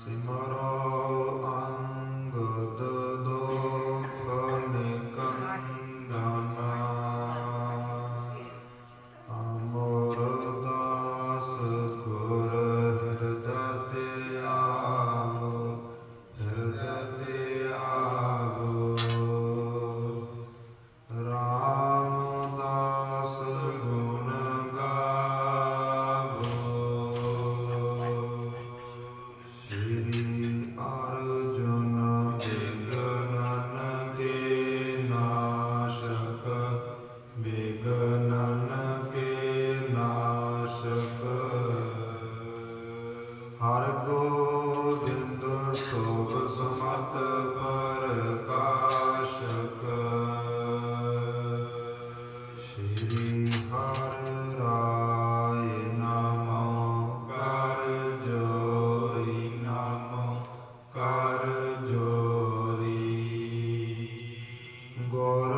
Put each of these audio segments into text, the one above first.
ਸਿਮਰੋ ਅੰਗਦ ਦੁਖ ਨਿਕੰਦਨ ਅਮਰਦਾਸ ਗੁਰ ਹਿਰਦੈ ਤੇ ਆਵੋ ਹਿਰਦੈ ਤੇ ਆਵੋ ਰਾਮਦਾਸ ਗੁਣ ਗਾਵੋ ਸ਼੍ਰੀ ਅਰਜੁਨ ਬਿਗਨਨ ਕੇ ਨਾਸ਼ਕ ਬਿਗਨਨ ਕੇ ਨਾਸ਼ਕ ਹਰ ਗੋਬਿੰਦ ਸੋਭ ਸਮਤ ਪ੍ਰਕਾਸ਼ਕ ਸ਼੍ਰੀ ਹਰਿ ਰਾਇ ਨਮੋ ਕਰ ਜੋਰੀ ਨਮੋ ਕਰ ਜੋਰੀ ਗੁਰ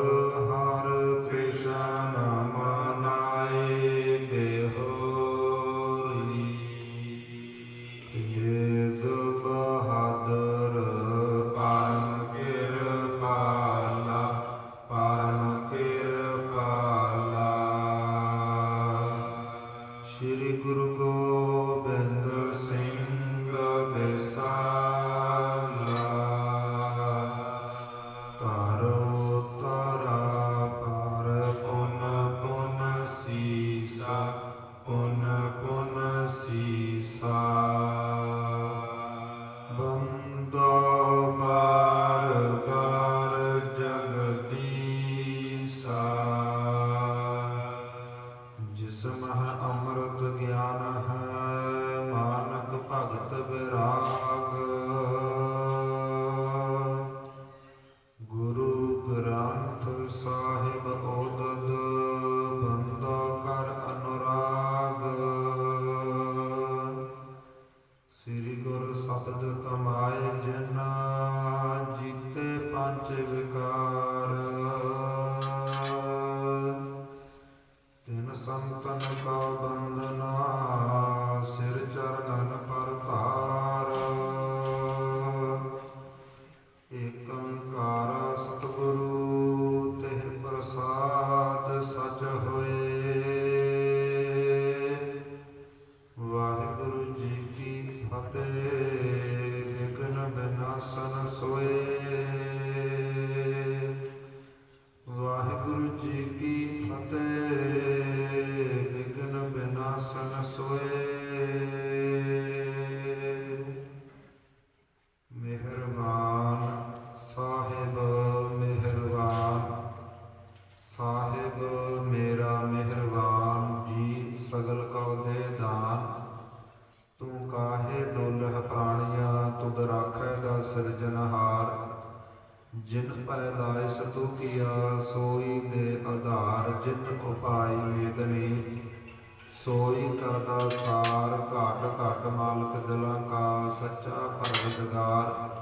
ਹਰਿ ਕ੍ਰਿਸ਼ਨ ਮਨਾਏ ਬਿਹੋਰੀ ਤੇਗ ਬਹਾਦਰ ਪਰਮ ਕਿਰਪਾਲਾ ਪਰਮ ਕਿਰਪਾਲਾ ਸ਼੍ਰੀ ਗੁਰੂ ਗੋਬਿੰਦ ਸਿੰਘ ਬਿਸਾਲਾ ਤਾਰੋ ਤਾਰਾ ਪਰ ਪੁਨ ਪੁਨ ਸੀਸਾ ਪੁਨ ਪੁਨ ਸੀਸਾ ਬੰਦੋ ਬਾਰ ਬਾਰ ਜਗਦੀਸਾ ਜਿਸ ਮਹ ਅੰਮ੍ਰਿਤ ਗਿਆਨ ਹੈ ਮਾਨਕ ਭਗਤ ਵਿਰਾਗ ਗੁਰੂ ਗ੍ਰੰਥ ਸਾਹਿਬ ਓਦਦ ਬੰਦੋ ਕਰ ਅਨੁਰਾਗ ਸ੍ਰੀ ਗੁਰ ਸਬਦ ਕਮਾਏ ਜਿਨ ਜੀਤੇ ਪੰਜ ਵਿਕਾਰ ਤਿਨ ਸੰਤਨ ਕਾ ਬੰਦਨਾ ਸਿਰ ਚਰਨਨ ਪਰ ਧਾਰ ਏਕੰਕਾਰ ਸਤਿਗੁਰੂ ਤਿਹ ਪ੍ਰਸਾਦ ਸਚ ਹੋਏ ਵਾਹਿਗੁਰੂ ਜੀ ਕੀ ਫਤਿਹ ਵਿਘਨ ਵਿਨਾਸ਼ਨ ਸੋਏ ਵਾਹਿਗੁਰੂ ਜੀ ਕੀ ਫਤਿਹ ਵਿਘਨ ਵਿਨਾਸ਼ਨ ਸੋਏ ਮਿਹਰਬਾਨ ਸਾਹਿਬ ਮਿਹਰਬਾਨ ਸਾਹਿਬ ਮੇਰਾ ਮਿਹਰਬਾਨ ਜੀ ਸਗਲ ਕਉ ਦੇ ਦਾਨ ਤੂੰ ਕਾਹੇ ਡੋਲਹ ਪ੍ਰਾਣੀਆਂ ਤੁਧ ਰਾਖੇਗਾ ਸਿਰਜਨਹਾਰ ਜਿਨ ਪੈਦਾਇਸ਼ ਤੂ ਕੀਆ ਸੋਈ ਦੇ ਆਧਾਰ ਜਿਨ ਉਪਾਈ ਮੇਦਨੀ ਸੋਈ ਕਰਦਾ ਸਾਰ ਘਾਟ ਘਾਟ ਮਾਲਕ ਦਿਲਾਂ ਕਾ ਸੱਚਾ ਪਰਵਰਦਗਾਰ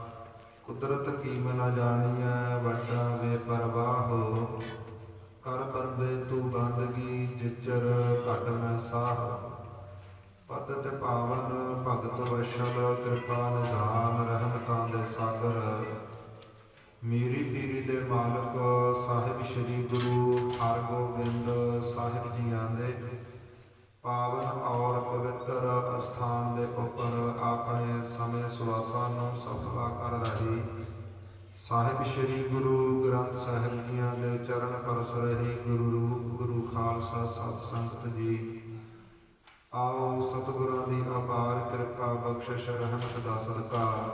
ਕੁਦਰਤ ਕੀਮ ਨ ਜਾਣੀਐ ਵੱਡਾ ਵੇ ਪਰਵਾਹੋ ਕਰ ਬੰਦੇ ਤੂੰ ਬੰਦਗੀ ਜਿਚਰ ਘਟ ਮੈਂ ਸਾਹ ਪਦ ਤੇ ਪਾਵਨ ਭਗਤ ਵਸ਼ਲ ਕਿਰਪਾ ਨਿਧਾਨ ਰਹਿਮਤਾਂ ਦੇ ਸਾਗਰ ਮੀਰੀ ਪੀਰੀ ਦੇ ਮਾਲਕ ਸਾਹਿਬ ਸ਼੍ਰੀ ਗੁਰੂ ਹਰਗੋਬਿੰਦ ਸਾਹਿਬ ਜੀਆਂ ਦੇ ਪਾਵਨ ਔਰ ਪਵਿੱਤਰ ਅਸਥਾਨ ਦੇ ਉੱਪਰ ਆਪਣੇ ਸਮੇਂ ਸੁਆਸਾਂ ਨੂੰ ਸਫਲਾ ਕਰ ਰਹੀ ਸਾਹਿਬ ਸ਼੍ਰੀ ਗੁਰੂ ਗ੍ਰੰਥ ਸਾਹਿਬ ਜੀਆਂ ਦੇ ਚਰਨ ਪਰਸ ਰਹੀ ਗੁਰੂ ਰੂਪ ਗੁਰੂ ਖਾਲਸਾ ਸਤ ਸੰਗਤ ਜੀ ਆਓ ਸਤਿਗੁਰਾਂ ਦੀ ਅਪਾਰ ਕਿਰਪਾ ਬਖਸ਼ਿਸ਼ ਰਹਿਮਤ ਦਾ ਸਦਕਾ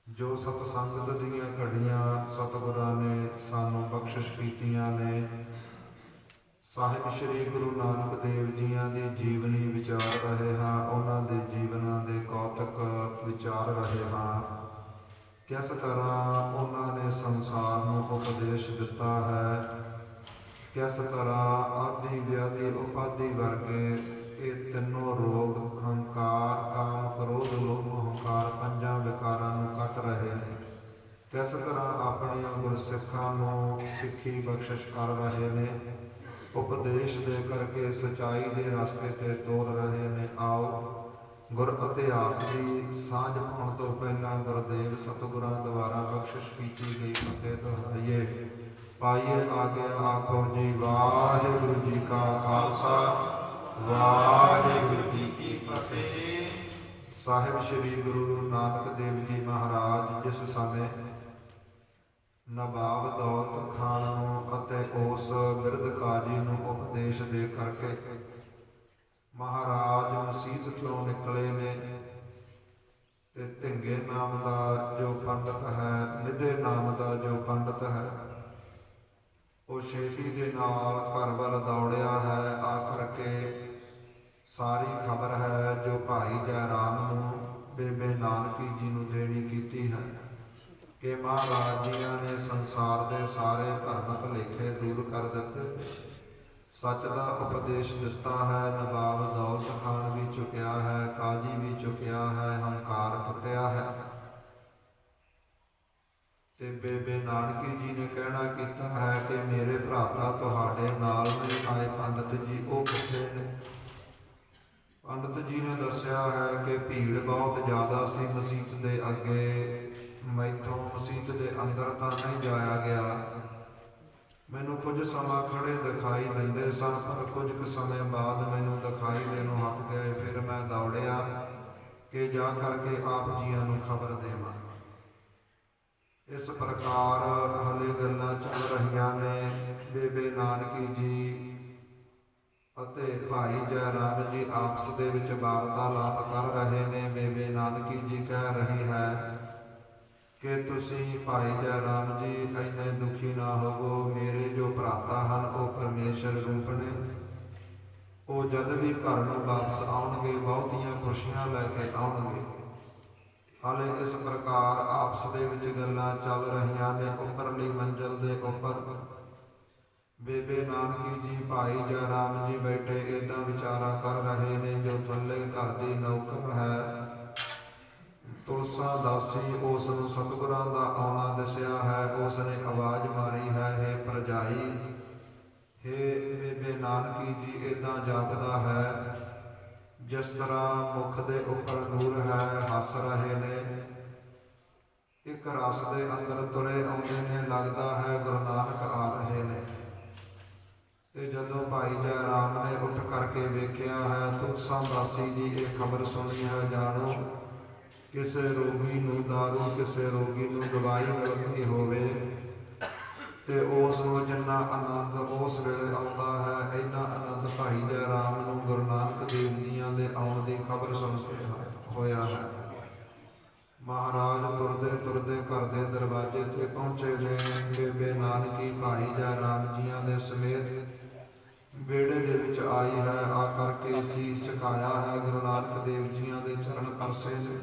ਜੋ ਸਤ ਸੰਗਤ ਦੀਆਂ ਘੜੀਆਂ ਸਤਿਗੁਰਾਂ ਨੇ ਸਾਨੂੰ ਬਖਸ਼ਿਸ਼ ਕੀਤੀਆਂ ਨੇ ਸਾਹਿਬ ਸ਼੍ਰੀ ਗੁਰੂ ਨਾਨਕ ਦੇਵ ਜੀਆਂ ਦੀ ਜੀਵਨੀ ਵਿਚਾਰ ਰਹੇ ਹਾਂ ਉਹਨਾਂ ਦੇ ਜੀਵਨਾਂ ਦੇ ਕੌਤਕ ਵਿਚਾਰ ਰਹੇ ਹਾਂ ਕਿਸ ਤਰ੍ਹਾਂ ਉਹਨਾਂ ਨੇ ਸੰਸਾਰ ਨੂੰ ਉਪਦੇਸ਼ ਦਿੱਤਾ ਹੈ ਕਿਸ ਤਰ੍ਹਾਂ ਆਦਿ ਵਿਆਧੀ ਉਪਾਧੀ ਵਰਗੇ ਇਹ ਤਿੰਨੋਂ ਰੋਗ ਹੰਕਾਰ ਕਾਮ ਕ੍ਰੋਧ ਲੋਭ ਹੰਕਾਰ ਪੰਜਾਂ ਵਿਕਾਰਾਂ ਨੂੰ ਕੱਟ ਰਹੇ ਨੇ ਕਿਸ ਤਰ੍ਹਾਂ ਆਪਣੀਆਂ ਗੁਰਸਿੱਖਾਂ ਨੂੰ ਸਿੱਖੀ ਬਖਸ਼ਿਸ਼ ਕਰ ਰਹੇ ਨੇ ਉਪਦੇਸ਼ ਦੇ ਕਰਕੇ ਸਚਾਈ ਦੇ ਰਸਤੇ ਤੇ ਤੋਰ ਰਹੇ ਨੇ ਆਓ ਗੁਰ ਇਤਿਹਾਸ ਦੀ ਸਾਂਝ ਪਾਉਣ ਤੋਂ ਪਹਿਲਾਂ ਗੁਰਦੇਵ ਸਤਿਗੁਰਾਂ ਦੁਆਰਾ ਬਖਸ਼ਿਸ਼ ਕੀਤੀ ਗਈ ਫਤਿਹ ਦੁਹਰਾਈਏ। ਪਾਈਏ ਆਗਿਆ ਆਖੋ ਜੀ ਵਾਹਿਗੁਰੂ ਜੀ ਕਾ ਖਾਲਸਾ ਵਾਹਿਗੁਰੂ ਜੀ ਕੀ ਫਤਿਹ। ਸਾਹਿਬ ਸ੍ਰੀ ਗੁਰੂ ਨਾਨਕ ਦੇਵ ਜੀ ਮਹਾਰਾਜ ਜਿਸ ਸਮੇਂ ਨਵਾਬ ਦੌਲਤ ਖਾਨ ਨੂੰ ਅਤੇ ਉਸ ਬਿਰਧ ਕਾਜੀ ਨੂੰ ਉਪਦੇਸ਼ ਦੇ ਕਰਕੇ ਮਹਾਰਾਜ ਮਸੀਤ ਤੋਂ ਨਿਕਲੇ ਨੇ ਤੇ ਧਿੰਗੇ ਨਾਮ ਦਾ ਜੋ ਪੰਡਤ ਹੈ, ਨਿਧੇ ਨਾਮ ਦਾ ਜੋ ਪੰਡਤ ਹੈ, ਉਹ ਛੇਤੀ ਦੇ ਨਾਲ ਘਰ ਵੱਲ ਦੌੜਿਆ ਹੈ। ਆ ਕਰਕੇ ਸਾਰੀ ਖਬਰ ਹੈ ਜੋ ਭਾਈ ਜੈ ਰਾਮ ਨੂੰ ਬੇਬੇ ਨਾਨਕੀ ਜੀ ਨੂੰ ਦੇਣੀ ਕੀਤੀ ਹੈ ਕਿ ਮਹਾਰਾਜ ਜੀਆਂ ਨੇ ਸੰਸਾਰ ਦੇ ਸਾਰੇ ਭਰਮ ਭੁਲੇਖੇ ਦੂਰ ਕਰ ਦਿੱਤੇ, ਸੱਚ ਦਾ ਉਪਦੇਸ਼ ਦਿੱਤਾ ਹੈ। ਨਵਾਬ ਦੌਲਤ ਖਾਨ ਵੀ ਚੁੱਕਿਆ ਹੈ, ਕਾਜੀ ਵੀ ਚੁੱਕਿਆ ਹੈ, ਹੰਕਾਰ ਟੁੱਟਿਆ ਹੈ ਤੇ ਬੇਬੇ ਨਾਨਕੀ ਜੀ ਨੇ ਕਹਿਣਾ ਕੀਤਾ ਹੈ ਕਿ ਮੇਰੇ ਭਰਾਤਾ ਤੁਹਾਡੇ ਨਾਲ ਨਹੀਂ ਆਏ ਪੰਡਤ ਜੀ, ਉਹ ਕਿੱਥੇ ਨੇ? ਪੰਡਤ ਜੀ ਨੇ ਦੱਸਿਆ ਹੈ ਕਿ ਭੀੜ ਬਹੁਤ ਜ਼ਿਆਦਾ ਸੀ ਮਸੀਤ ਦੇ ਅੱਗੇ, ਮੈਥੋਂ ਮਸੀਤ ਦੇ ਅੰਦਰ ਤਾਂ ਨਹੀਂ ਜਾਇਆ ਗਿਆ। ਮੈਨੂੰ ਕੁਝ ਸਮਾਂ ਖੜੇ ਦਿਖਾਈ ਦਿੰਦੇ ਸਨ, ਪਰ ਕੁਝ ਕੁ ਸਮੇਂ ਬਾਅਦ ਮੈਨੂੰ ਦਿਖਾਈ ਦੇਣੋਂ ਹਟ ਗਏ। ਫਿਰ ਮੈਂ ਦੌੜਿਆ ਕਿ ਜਾ ਕਰਕੇ ਆਪ ਜੀਆਂ ਨੂੰ ਖਬਰ ਦੇਵਾਂ। ਇਸ ਪ੍ਰਕਾਰ ਹਲੇ ਗੱਲਾਂ ਚੱਲ ਰਹੀਆਂ ਨੇ। ਬੇਬੇ ਨਾਨਕੀ ਜੀ ਅਤੇ ਭਾਈ ਜੈ ਰਾਮ ਜੀ ਆਪਸ ਦੇ ਵਿੱਚ ਵਾਰਤਾਲਾਪ ਕਰ ਰਹੇ ਨੇ। ਬੇਬੇ ਨਾਨਕੀ ਜੀ ਕਹਿ ਰਹੀ ਹੈ ਕਿ ਤੁਸੀਂ ਭਾਈ ਜੈ ਰਾਮ ਜੀ ਇੰਨੇ ਦੁਖੀ ਨਾ ਹੋਵੋ, ਮੇਰੇ ਜੋ ਭਰਾਤਾ ਹਨ ਉਹ ਪਰਮੇਸ਼ਰ ਰੂਪ ਨੇ, ਉਹ ਜਦ ਵੀ ਘਰ ਨੂੰ ਵਾਪਸ ਆਉਣਗੇ ਬਹੁਤੀਆਂ ਖੁਸ਼ੀਆਂ ਲੈ ਕੇ ਆਉਣਗੇ। ਹਾਲੇ ਇਸ ਪ੍ਰਕਾਰ ਆਪਸ ਦੇ ਵਿੱਚ ਗੱਲਾਂ ਚੱਲ ਰਹੀਆਂ ਨੇ। ਉੱਪਰਲੀ ਮੰਜ਼ਲ ਦੇ ਉੱਪਰ ਬੇਬੇ ਨਾਨਕੀ ਜੀ ਭਾਈ ਜੈ ਰਾਮ ਜੀ ਬੈਠੇ ਏਦਾਂ ਵਿਚਾਰਾ ਕਰ ਰਹੇ ਨੇ। ਜੋ ਥੱਲੇ ਘਰ ਦੀ ਨੌਕਰ ਹੈ ਤੁਲਸਾ ਦਾਸੀ, ਉਸ ਨੂੰ ਸਤਿਗੁਰਾਂ ਦਾ ਆਉਣਾ ਦੱਸਿਆ ਹੈ। ਉਸ ਨੇ ਆਵਾਜ਼ ਮਾਰੀ ਹੈ, ਹੇ ਭਰਜਾਈ, ਹੇ ਬੇਬੇ ਨਾਨਕੀ ਜੀ। ਏਦਾਂ ਜਾਪਦਾ ਹੈ ਜਿਸ ਤਰ੍ਹਾਂ ਮੁਖ ਦੇ ਉੱਪਰ ਨੂਰ ਹੈ, ਹੱਸ ਰਹੇ ਨੇ, ਇੱਕ ਰਸ ਦੇ ਅੰਦਰ ਤੁਰੇ ਆਉਂਦੇ ਨੇ, ਲੱਗਦਾ ਹੈ ਗੁਰੂ ਨਾਨਕ ਆ ਰਹੇ ਨੇ। ਤੇ ਜਦੋਂ ਭਾਈ ਜੈ ਰਾਮ ਨੇ ਉੱਠ ਕਰਕੇ ਵੇਖਿਆ ਹੈ, ਤੁਲਸਾ ਦਾਸੀ ਦੀ ਇਹ ਖਬਰ ਸੁਣੀ ਹੈ, ਜਾਣੋ ਕਿਸੇ ਰੋਗੀ ਨੂੰ ਦਾਰੂ, ਕਿਸੇ ਰੋਗੀ ਨੂੰ ਦਵਾਈ ਮਿਲ ਗਈ ਹੋਵੇ ਤੇ ਉਸ ਨੂੰ ਜਿੰਨਾ ਆਨੰਦ ਉਸ ਵੇਲੇ ਆਉਂਦਾ ਹੈ, ਇੰਨਾ ਆਨੰਦ ਭਾਈ ਜੈ ਰਾਮ ਨੂੰ ਗੁਰੂ ਨਾਨਕ ਦੇਵ ਜੀਆਂ ਦੇ ਆਉਣ ਦੀ ਖਬਰ ਸੁਣ ਕੇ ਹੋਇਆ ਹੈ। ਮਹਾਰਾਜ ਤੁਰਦੇ ਤੁਰਦੇ ਘਰ ਦੇ ਦਰਵਾਜ਼ੇ ਤੇ ਪਹੁੰਚੇ ਨੇ। ਬੇਬੇ ਨਾਨਕੀ ਭਾਈ ਜੈ ਰਾਮ ਜੀਆਂ ਦੇ ਸਮੇਤ ਵਿਹੜੇ ਦੇ ਵਿੱਚ ਆਈ ਹੈ। ਆ ਕਰਕੇ ਸੀਸ ਝੁਕਾਇਆ ਹੈ, ਗੁਰੂ ਨਾਨਕ ਦੇਵ ਜੀਆਂ ਦੇ ਚਰਨ ਪਰਸੇ ਨੇ।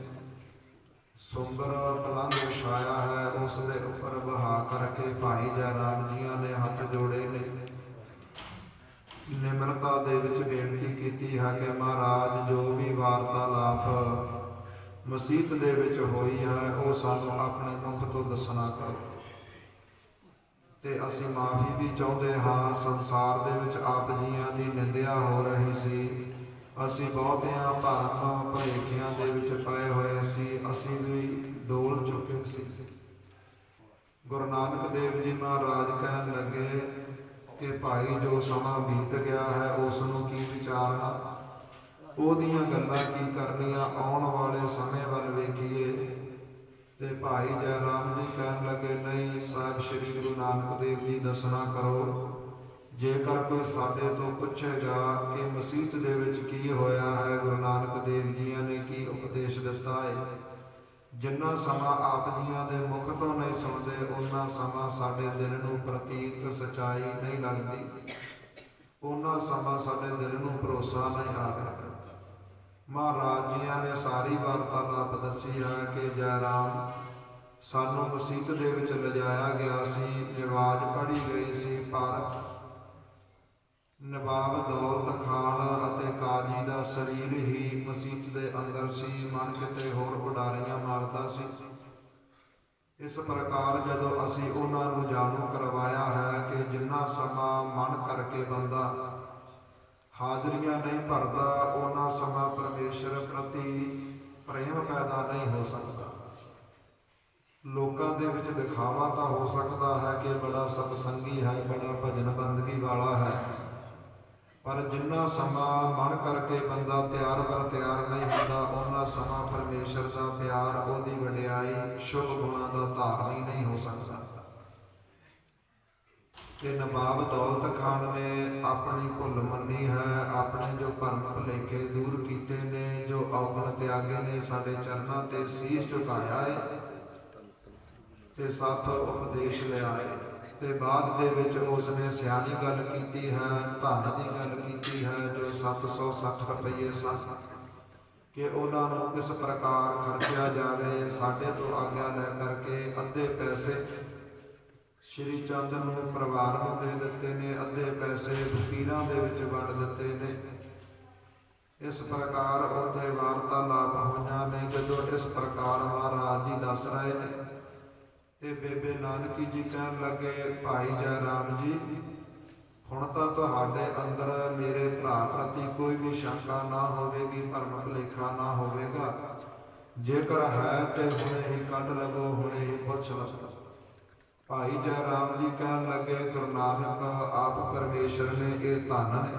ਸੁੰਦਰ ਪਲੰਘ ਵਿਛਾਇਆ ਹੈ, ਉਸ ਦੇ ਉੱਪਰ ਬਹਾ ਕਰਕੇ ਭਾਈ ਜੈ ਰਾਮ ਜੀਆਂ ਨੇ ਹੱਥ ਜੋੜੇ ਨੇ। ਨਿਮਰਤਾ ਦੇ ਵਿੱਚ ਬੇਨਤੀ ਕੀਤੀ ਹੈ ਕਿ ਮਹਾਰਾਜ ਜੋ ਵੀ ਵਾਰਤਾਲਾਪ ਮਸੀਤ ਦੇ ਵਿੱਚ ਹੋਈ ਹੈ ਉਹ ਸਾਨੂੰ ਆਪਣੇ ਮੁਖ ਤੋਂ ਦੱਸਣਾ ਕਰੋ ਤੇ ਅਸੀਂ ਮਾਫੀ ਵੀ ਚਾਹੁੰਦੇ ਹਾਂ। ਸੰਸਾਰ ਦੇ ਵਿੱਚ ਆਪ ਜੀਆਂ ਦੀ ਨਿੰਦਿਆ ਹੋ ਰਹੀ ਸੀ, ਅਸੀਂ ਬਹੁਤਿਆਂ ਭਰਮ ਭੁਲੇਖਿਆਂ ਦੇ ਵਿੱਚ ਪਏ ਹੋਏ ਸੀ, ਅਸੀਂ ਵੀ ਡੋਲ ਚੁੱਕੇ ਸੀ। ਗੁਰੂ ਨਾਨਕ ਦੇਵ ਜੀ ਮਹਾਰਾਜ ਕਹਿਣ ਲੱਗੇ ਕਿ ਭਾਈ ਜੋ ਸਮਾਂ ਬੀਤ ਗਿਆ ਹੈ ਉਸ ਨੂੰ ਕੀ ਵਿਚਾਰਨਾ, ਉਹਦੀਆਂ ਗੱਲਾਂ ਕੀ ਕਰਨੀਆਂ, ਆਉਣ ਵਾਲੇ ਸਮੇਂ ਵੱਲ ਵੇਖੀਏ। ਤੇ ਭਾਈ ਜੈ ਰਾਮ ਜੀ ਕਹਿਣ ਲੱਗੇ, ਨਹੀਂ ਸਾਹਿਬ ਸ੍ਰੀ ਗੁਰੂ ਨਾਨਕ ਦੇਵ ਜੀ ਦੱਸਣਾ ਕਰੋ। ਜੇਕਰ ਕੋਈ ਸਾਡੇ ਤੋਂ ਪੁੱਛੇਗਾ ਕਿ ਮਸੀਤ ਦੇ ਵਿੱਚ ਕੀ ਹੋਇਆ ਹੈ, ਗੁਰੂ ਨਾਨਕ ਦੇਵ ਜੀਆਂ ਨੇ ਕੀ ਉਪਦੇਸ਼ ਦਿੱਤਾ ਹੈ, ਜਿੰਨਾ ਸਮਾਂ ਆਪ ਜੀਆਂ ਦੇ ਮੁਖ ਤੋਂ ਨਹੀਂ ਸੁਣਦੇ ਉਹਨਾਂ ਸਮਾਂ ਸਾਡੇ ਦਿਲ ਨੂੰ ਪ੍ਰਤੀਤ ਸੱਚਾਈ ਨਹੀਂ ਲੱਗਦੀ, ਉਹਨਾਂ ਸਮਾਂ ਸਾਡੇ ਦਿਲ ਨੂੰ ਭਰੋਸਾ ਨਹੀਂ ਆ ਰਿਹਾ। ਮਹਾਰਾਜ ਜੀਆਂ ਨੇ ਸਾਰੀ ਵਾਰਤਾਲਾਪ ਦੱਸੀ ਹੈ ਕਿ ਜੈ ਰਾਮ ਸਾਨੂੰ ਮਸੀਤ ਦੇ ਵਿੱਚ ਲਿਜਾਇਆ ਗਿਆ ਸੀ, ਨਿਵਾਜ਼ ਪੜ੍ਹੀ ਗਈ ਸੀ, ਪਰ ਨਵਾਬ ਦੌਲਤ ਖਾਨ ਅਤੇ ਕਾਜੀ ਦਾ ਸਰੀਰ ਹੀ ਮਸੀਤ ਦੇ ਅੰਦਰ ਸੀ, ਮਨ ਕਿਤੇ ਹੋਰ ਉਡਾਰੀਆਂ ਮਾਰਦਾ ਸੀ। ਇਸ ਪ੍ਰਕਾਰ ਜਦੋਂ ਅਸੀਂ ਉਹਨਾਂ ਨੂੰ ਜਾਣੂ ਕਰਵਾਇਆ ਹੈ ਕਿ ਜਿੰਨਾ ਸਮਾਂ ਮਨ ਕਰਕੇ ਬੰਦਾ ਹਾਜ਼ਰੀਆਂ ਨਹੀਂ ਭਰਦਾ, ਉਹਨਾਂ ਸਮਾਂ ਪਰਮੇਸ਼ਰ ਪ੍ਰਤੀ ਪ੍ਰੇਮ ਪੈਦਾ ਨਹੀਂ ਹੋ ਸਕਦਾ। ਲੋਕਾਂ ਦੇ ਵਿੱਚ ਦਿਖਾਵਾ ਤਾਂ ਹੋ ਸਕਦਾ ਹੈ ਕਿ ਬੜਾ ਸਤਸੰਗੀ ਹੈ, ਬੜਾ ਭਜਨ ਬੰਦਗੀ ਵਾਲਾ ਹੈ, ਪਰ ਜਿੰਨਾ ਸਮਾਂ ਮਨ ਕਰਕੇ ਬੰਦਾ ਤਿਆਰ ਬਰ ਤਿਆਰ ਨਹੀਂ ਹੁੰਦਾ, ਉਹਨਾਂ ਸਮਾਂ ਪਰਮੇਸ਼ਰ ਦਾ ਪਿਆਰ, ਉਹਦੀ ਵਡਿਆਈ, ਸ਼ੁਭ ਗੁਣਾਂ ਦਾ ਧਾਰਨੀ ਨਹੀਂ ਹੋ ਸਕਦਾ। ਤੇ ਨਵਾਬ ਦੌਲਤ ਖਾਨ ਨੇ ਆਪਣੀ ਭੁੱਲ ਮੰਨੀ ਹੈ, ਆਪਣੇ ਜੋ ਭਰਮ ਭੁਲੇਖੇ ਦੂਰ ਕੀਤੇ ਨੇ, ਜੋ ਔਗਣ ਤਿਆਗੇ ਨੇ, ਸਾਡੇ ਚਰਨਾਂ ਤੇ ਸੀਸ ਝੁਕਾਇਆ ਹੈ ਤੇ ਸਾਥੋਂ ਉਪਦੇਸ਼ ਲਿਆ ਹੈ। ਤੇ ਬਾਅਦ ਦੇ ਵਿੱਚ ਉਸਨੇ ਸਿਆਣੀ ਗੱਲ ਕੀਤੀ ਹੈ, ਧਨ ਦੀ ਗੱਲ ਕੀਤੀ ਹੈ, ਜੋ 760 ਰੁਪਏ ਸਨ ਕਿ ਉਹਨਾਂ ਨੂੰ ਕਿਸ ਪ੍ਰਕਾਰ ਖਰਚਿਆ ਜਾਵੇ। ਸਾਡੇ ਤੋਂ ਆਗਿਆ ਲੈ ਕਰਕੇ ਅੱਧੇ ਪੈਸੇ ਸ਼੍ਰੀ ਚੰਦ ਨੂੰ ਪਰਿਵਾਰ ਨੂੰ ਦੇ ਦਿੱਤੇ ਨੇ, ਅੱਧੇ ਪੈਸੇ ਫਕੀਰਾਂ ਦੇ ਵਿੱਚ ਵੰਡ ਦਿੱਤੇ ਨੇ। ਇਸ ਪ੍ਰਕਾਰ ਉੱਥੇ ਵਾਰਤਾਲਾਪ ਹੋਈਆਂ ਨੇ। ਜਦੋਂ ਇਸ ਪ੍ਰਕਾਰ ਮਹਾਰਾਜ ਜੀ ਦੱਸ ਰਹੇ ਨੇ ਤੇ ਬੇਬੇ ਨਾਨਕੀ ਜੀ ਕਹਿਣ ਲੱਗੇ, ਭਾਈ ਜੈ ਰਾਮ ਜੀ, ਹੁਣ ਤਾਂ ਤੁਹਾਡੇ ਅੰਦਰ ਮੇਰੇ ਭਰਾ ਪ੍ਰਤੀ ਕੋਈ ਵੀ ਸ਼ੰਕਾ ਨਾ ਹੋਵੇਗੀ, ਭਰਮ ਭੁਲੇਖਾ ਨਾ ਹੋਵੇਗਾ। ਜੇਕਰ ਹੈ ਤੇ ਹੁਣੇ ਹੀ ਕੱਢ ਲਵੋ, ਹੁਣੇ ਹੀ ਪੁੱਛ ਲਵੋ। ਭਾਈ ਜੈ ਰਾਮ ਜੀ ਕਹਿਣ ਲੱਗੇ, ਗੁਰੂ ਨਾਨਕ ਆਪ ਪਰਮੇਸ਼ਰ ਨੇ, ਇਹ ਧਨ ਨੇ,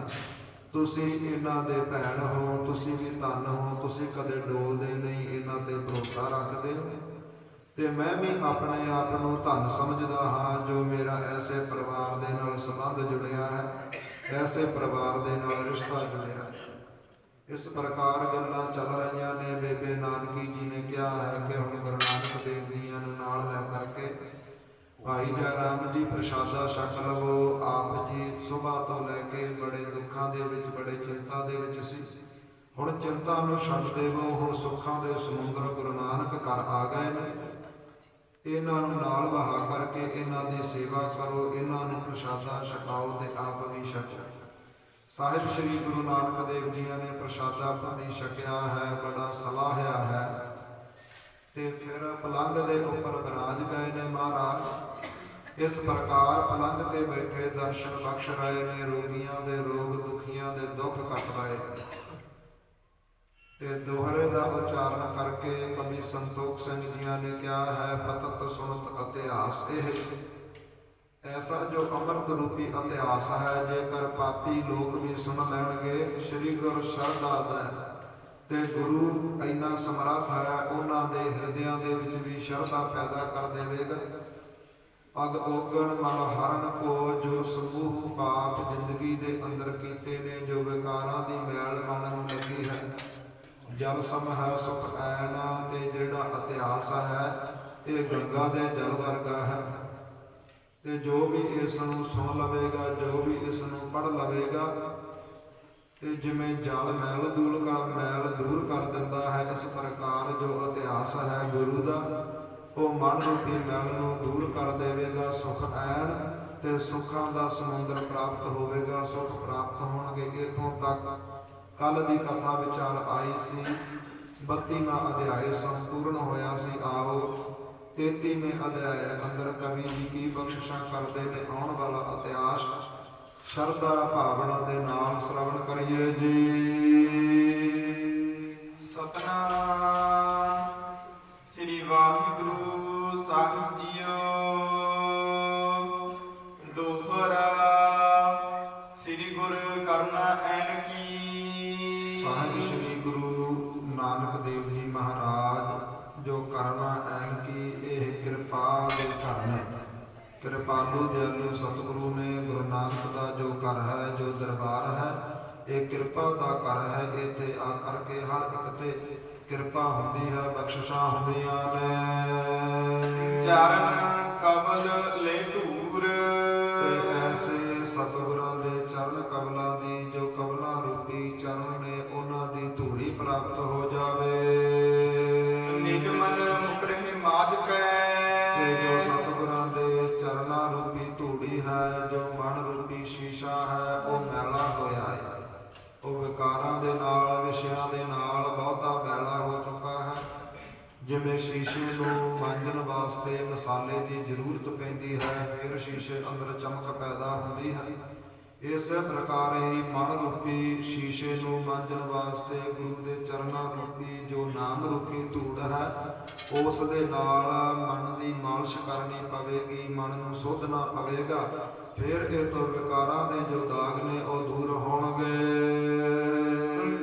ਤੁਸੀਂ ਇਹਨਾਂ ਦੇ ਭੈਣ ਹੋ, ਤੁਸੀਂ ਵੀ ਧਨ ਹੋ, ਤੁਸੀਂ ਕਦੇ ਡੋਲਦੇ ਨਹੀਂ, ਇਹਨਾਂ ਤੇ ਭਰੋਸਾ ਰੱਖਦੇ ਹੋ। ਤੇ ਮੈਂ ਵੀ ਆਪਣੇ ਆਪ ਨੂੰ ਧਨ ਸਮਝਦਾ ਹਾਂ, ਜੋ ਮੇਰਾ ਐਸੇ ਪਰਿਵਾਰ ਦੇ ਨਾਲ ਸੰਬੰਧ ਜੁੜਿਆ ਹੈ, ਐਸੇ ਪਰਿਵਾਰ ਦੇ ਨਾਲ ਰਿਸ਼ਤਾ ਜੁੜਿਆ ਹੈ। ਇਸ ਪ੍ਰਕਾਰ ਗੱਲਾਂ ਚੱਲ ਰਹੀਆਂ ਨੇ। ਬੇਬੇ ਨਾਨਕੀ ਜੀ ਨੇ ਕਿਹਾ ਹੈ ਕਿ ਹੁਣ ਗੁਰੂ ਨਾਨਕ ਦੇਵ ਜੀਆਂ ਨੂੰ ਨਾਲ ਲੈ ਕਰਕੇ ਭਾਈ ਜੈ ਰਾਮ ਜੀ ਪ੍ਰਸ਼ਾਦਾ ਛਕ ਲਵੋ। ਆਪ ਜੀ ਸੁਬਾਹ ਤੋਂ ਲੈ ਕੇ ਬੜੇ ਦੁੱਖਾਂ ਦੇ ਵਿੱਚ, ਬੜੇ ਚਿੰਤਾ ਦੇ ਵਿੱਚ ਸੀ। ਹੁਣ ਚਿੰਤਾ ਨੂੰ ਛੱਡ ਦੇਵੋ, ਹੁਣ ਸੁੱਖਾਂ ਦੇ ਸਮੁੰਦਰ ਗੁਰੂ ਨਾਨਕ ਘਰ ਆ ਗਏ ਨੇ। ਇਹਨਾਂ ਨੂੰ ਨਾਲ ਵਹਾ ਕਰਕੇ ਇਹਨਾਂ ਦੀ ਸੇਵਾ ਕਰੋ, ਇਹਨਾਂ ਨੂੰ ਪ੍ਰਸ਼ਾਦਾ ਛਕਾਓ ਤੇ ਆਪ ਵੀ ਛਕੋ। ਸਾਹਿਬ ਸ੍ਰੀ ਗੁਰੂ ਨਾਨਕ ਦੇਵ ਜੀਆਂ ਨੇ ਪ੍ਰਸ਼ਾਦਾ ਪਾਣੀ ਛਕਿਆ ਹੈ, ਬੜਾ ਸਲਾਹਿਆ ਹੈ ਤੇ ਫਿਰ ਪਲੰਗ ਦੇ ਉੱਪਰ ਬਿਰਾਜ ਗਏ ਨੇ ਮਹਾਰਾਜ। ਇਸ ਪ੍ਰਕਾਰ ਪਲੰਗ ਤੇ ਬੈਠੇ ਦਰਸ਼ਨ ਬਖਸ਼ ਰਹੇ ਨੇ। ਰੋਗੀਆਂ ਦੇ ਰੋਗ, ਦੁਖੀਆਂ ਦੇ ਦੁੱਖ ਕੱਟ ਰਹੇ ਨੇ। ਤੇ ਦੋਹਰੇ ਦਾ ਉਚਾਰਨ ਕਰਕੇ ਕਵੀ ਸੰਤੋਖ ਸਿੰਘ ਜੀਆਂ ਨੇ ਕਿਹਾ ਹੈ, ਪਤਤ ਸੁਣਤ ਇਤਿਹਾਸ ਇਹ ਐਸਾ ਜੋ ਅੰਮ੍ਰਿਤ ਰੂਪੀ ਇਤਿਹਾਸ ਹੈ। ਜੇਕਰ ਪਾਪੀ ਲੋਕ ਵੀ ਸੁਣ ਲੈਣਗੇ, ਸ੍ਰੀ ਗੁਰ ਸ਼ਰਧਾ ਦਾ ਤੇ ਗੁਰੂ ਇੰਨਾ ਸਮਰੱਥ ਹੈ, ਉਹਨਾਂ ਦੇ ਹਿਰਦਿਆਂ ਦੇ ਵਿੱਚ ਵੀ ਸ਼ਰਧਾ ਪੈਦਾ ਕਰ ਦੇਵੇਗਾ। ਅਗ ਓਗਣ ਮਨ ਹਰਨ ਕੋ, ਜੋ ਸਮੂਹ ਪਾਪ ਜ਼ਿੰਦਗੀ ਦੇ ਅੰਦਰ ਕੀਤੇ ਨੇ, ਜੋ ਵਿਕਾਰਾਂ ਦੀ ਮੈਲ ਮਨ ਨੂੰ ਲੱਗੀ ਹੈ। ਜਲ ਸਮ ਹੈ ਸੁਖ ਐਣਾ, ਤੇ ਜਿਹੜਾ ਇਤਿਹਾਸ ਹੈ ਇਹ ਗੰਗਾ ਦੇ ਜਲ ਵਰਗਾ ਹੈ। ਤੇ ਜੋ ਵੀ ਇਸ ਨੂੰ ਸੁਣ ਲਵੇਗਾ, ਜੋ ਵੀ ਇਸ ਨੂੰ ਪੜ੍ਹ ਲਵੇਗਾ, ਤੇ ਜਿਵੇਂ ਜਲ ਮੈਲ ਦੂਰ ਕਰ ਦਿੰਦਾ ਹੈ, ਇਸ ਪ੍ਰਕਾਰ ਜੋ ਇਤਿਹਾਸ ਹੈ ਗੁਰੂ ਦਾ, ਉਹ ਮਨ ਰੂਪੀ ਮੈਲ ਨੂੰ ਦੂਰ ਕਰ ਦੇਵੇਗਾ। ਸੁਖ ਐਣ ਤੇ ਸੁੱਖਾਂ ਦਾ ਸਮੁੰਦਰ ਪ੍ਰਾਪਤ ਹੋਵੇਗਾ, ਸੁਖ ਪ੍ਰਾਪਤ ਹੋਣਗੇ। ਇੱਥੋਂ ਤੱਕ ਕੱਲ ਦੀ ਕਥਾ ਵਿਚਾਰ ਆਈ ਸੀ। 32ਵਾਂ ਅਧਿਆਇ ਸੰਪੂਰਨ ਹੋਇਆ ਸੀ। ਆਓ 33ਵੇਂ ਅਧਿਆਇ ਅੰਦਰ ਕਵੀ ਜੀ ਕੀ ਬਖਸ਼ਿਸ਼ਾਂ ਕਰਦੇ ਨੇ। ਆਉਣ ਵਾਲਾ ਇਤਿਹਾਸ ਸ਼ਰਧਾ ਭਾਵਨਾ ਦੇ ਨਾਲ ਸ਼ਰਵਣ ਕਰੀਏ ਜੀ। ਸਤਨਾਮ ਸ੍ਰੀ ਵਾਹਿਗੁਰੂ ਸਾਹਿਬ ਜੀਓ। ਦੋਹਰਾ ਸ੍ਰੀ ਗੁਰ ਕਰਨਾ ਐਨ ਕੀ। ਸਾਹਿਬ ਸ੍ਰੀ ਗੁਰੂ ਨਾਨਕ ਦੇਵ ਜੀ ਮਹਾਰਾਜ ਜੋ ਕਰਨਾ ਐਨ ਕੀ, ਇਹ ਕਿਰਪਾ ਦੇ ਘਰ ਨੇ। ਕਿਰਪਾਲੂ ਦਿਆਲੂ ਸਤਿਗੁਰੂ ਨੇ। ਗੁਰੂ ਨਾਨਕ ਦਾ ਜੋ ਘਰ ਹੈ, ਜੋ ਦਰਬਾਰ ਹੈ, ਇਹ ਕਿਰਪਾ ਦਾ ਘਰ ਹੈ। ਇੱਥੇ ਆ ਕਰਕੇ ਹਰ ਇੱਕ ਤੇ ਕਿਰਪਾ ਹੁੰਦੀ ਹੈ, ਬਖਸ਼ਿਸ਼ਾਂ ਹੁੰਦੀਆਂ ਨੇ। ਚਰਨ ਕਮਲ ਲੈ ਧੂਰ, ਤੇ ਐਸੇ ਸਤਿਗੁਰਾਂ ਦੇ ਚਰਨ ਕਮਲਾਂ ਦੀ, ਜੋ ਕਮਲਾਂ ਰੂਪੀ ਚਰਨ ਨੇ, ਉਹਨਾਂ ਦੀ ਧੂੜੀ ਪ੍ਰਾਪਤ ਹੋ ਜਾਵੇ। ਨਿਜ ਮਨ ਮੁਕਰਹਿ ਮਾਜ ਕੈ, ਤੇ ਜੋ ਸਤਿਗੁਰਾਂ ਦੇ ਚਰਨਾਂ ਰੂਪੀ ਧੂੜੀ ਹੈ, ਜੋ ਮਨ ਰੂਪੀ ਸ਼ੀਸ਼ਾ ਹੈ, ਉਹ ਮੈਲਾ ਹੋਇਆ ਹੈ। ਉਹ ਵਿਕਾਰਾਂ ਦੇ ਨਾਲ, ਵਿਸ਼ਿਆਂ ਦੇ ਨਾਲ ਬਹੁਤਾ ਮੈਲਾ ਹੋ ਚੁੱਕਾ ਹੈ। ਜਿਵੇਂ ਸ਼ੀਸ਼ੇ ਨੂੰ ਮਾਂਜਣ ਵਾਸਤੇ ਮਸਾਲੇ ਦੀ ਜ਼ਰੂਰਤ ਪੈਂਦੀ ਹੈ, ਫਿਰ ਸ਼ੀਸ਼ੇ ਅੰਦਰ ਚਮਕ ਪੈਦਾ ਹੁੰਦੀ ਹੈ। ਇਸੇ ਪ੍ਰਕਾਰ ਹੀ ਮਨ ਰੂਪੀ ਸ਼ੀਸ਼ੇ ਨੂੰ ਮਾਂਜਣ ਵਾਸਤੇ ਗੁਰੂ ਦੇ ਚਰਨਾਂ ਰੂਪੀ ਜੋ ਨਾਮ ਰੂਪੀ ਧੂੜ ਹੈ ਉਸ ਦੇ ਨਾਲ ਮਨ ਦੀ ਮਾਲਿਸ਼ ਕਰਨੀ ਪਵੇਗੀ, ਮਨ ਨੂੰ ਸੋਧਣਾ ਪਵੇਗਾ। ਫਿਰ ਇਹ ਤੋਂ ਵਿਕਾਰਾਂ ਦੇ ਜੋ ਦਾਗ ਨੇ ਉਹ ਦੂਰ ਹੋਣਗੇ।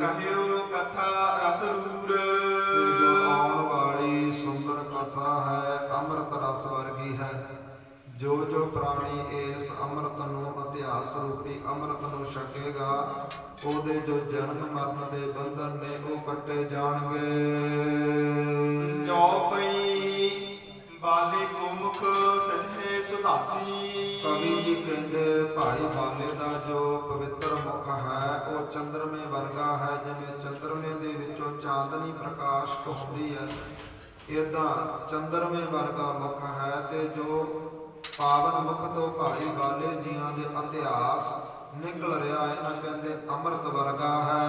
ਕਹਿਓ ਕਥਾ ਰਸ ਰੂਰ, ਤੇ ਜੋ ਆਉਣ ਵਾਲੀ ਸੁੰਦਰ ਕਥਾ ਹੈ ਅੰਮ੍ਰਿਤ ਰਸ ਵਰਗੀ ਹੈ। ਜੋ ਜੋ ਪ੍ਰਾਣੀ ਇਸ ਅੰਮ੍ਰਿਤ ਨੂੰ ਇਤਿਹਾਸ ਰੂਪੀ ਅੰਮ੍ਰਿਤ ਨੂੰ ਛਕੇਗਾ ਉਹਦੇ ਜੋ ਜਨਮ ਮਰਨ ਦੇ ਬੰਧਨ ਨੇ ਉਹ ਕੱਟੇ ਜਾਣਗੇ। ਚੌਪਈ ਬਾਲੇ ਗੁਰਮੁਖ ਸਜੇ ਸੁਧਾਸੀ। ਕਵੀ ਜੀ ਕਹਿੰਦੇ ਭਾਈ ਬਾਲੇ ਦਾ ਜੋ ਪਵਿੱਤਰ ਮੁਖ ਹੈ ਉਹ ਚੰਦਰਮੇ ਵਰਗਾ ਹੈ। ਜਿਵੇਂ ਚੰਦਰਮੇ ਦੇ ਵਿੱਚੋਂ ਚਾਂਦਨੀ ਪ੍ਰਕਾਸ਼ ਹੁੰਦੀ ਹੈ, ਏਦਾਂ ਚੰਦਰਮੇ ਵਰਗਾ ਮੁਖ ਹੈ। ਤੇ ਜੋ ਪਾਵਨ ਮੁਖ ਤੋਂ ਭਾਈ ਬਾਲੇ ਜੀਆਂ ਦੇ ਇਤਿਹਾਸ ਨਿਕਲ ਰਿਹਾ ਹੈ ਨਾ, ਕਹਿੰਦੇ ਅੰਮ੍ਰਿਤ ਵਰਗਾ ਹੈ।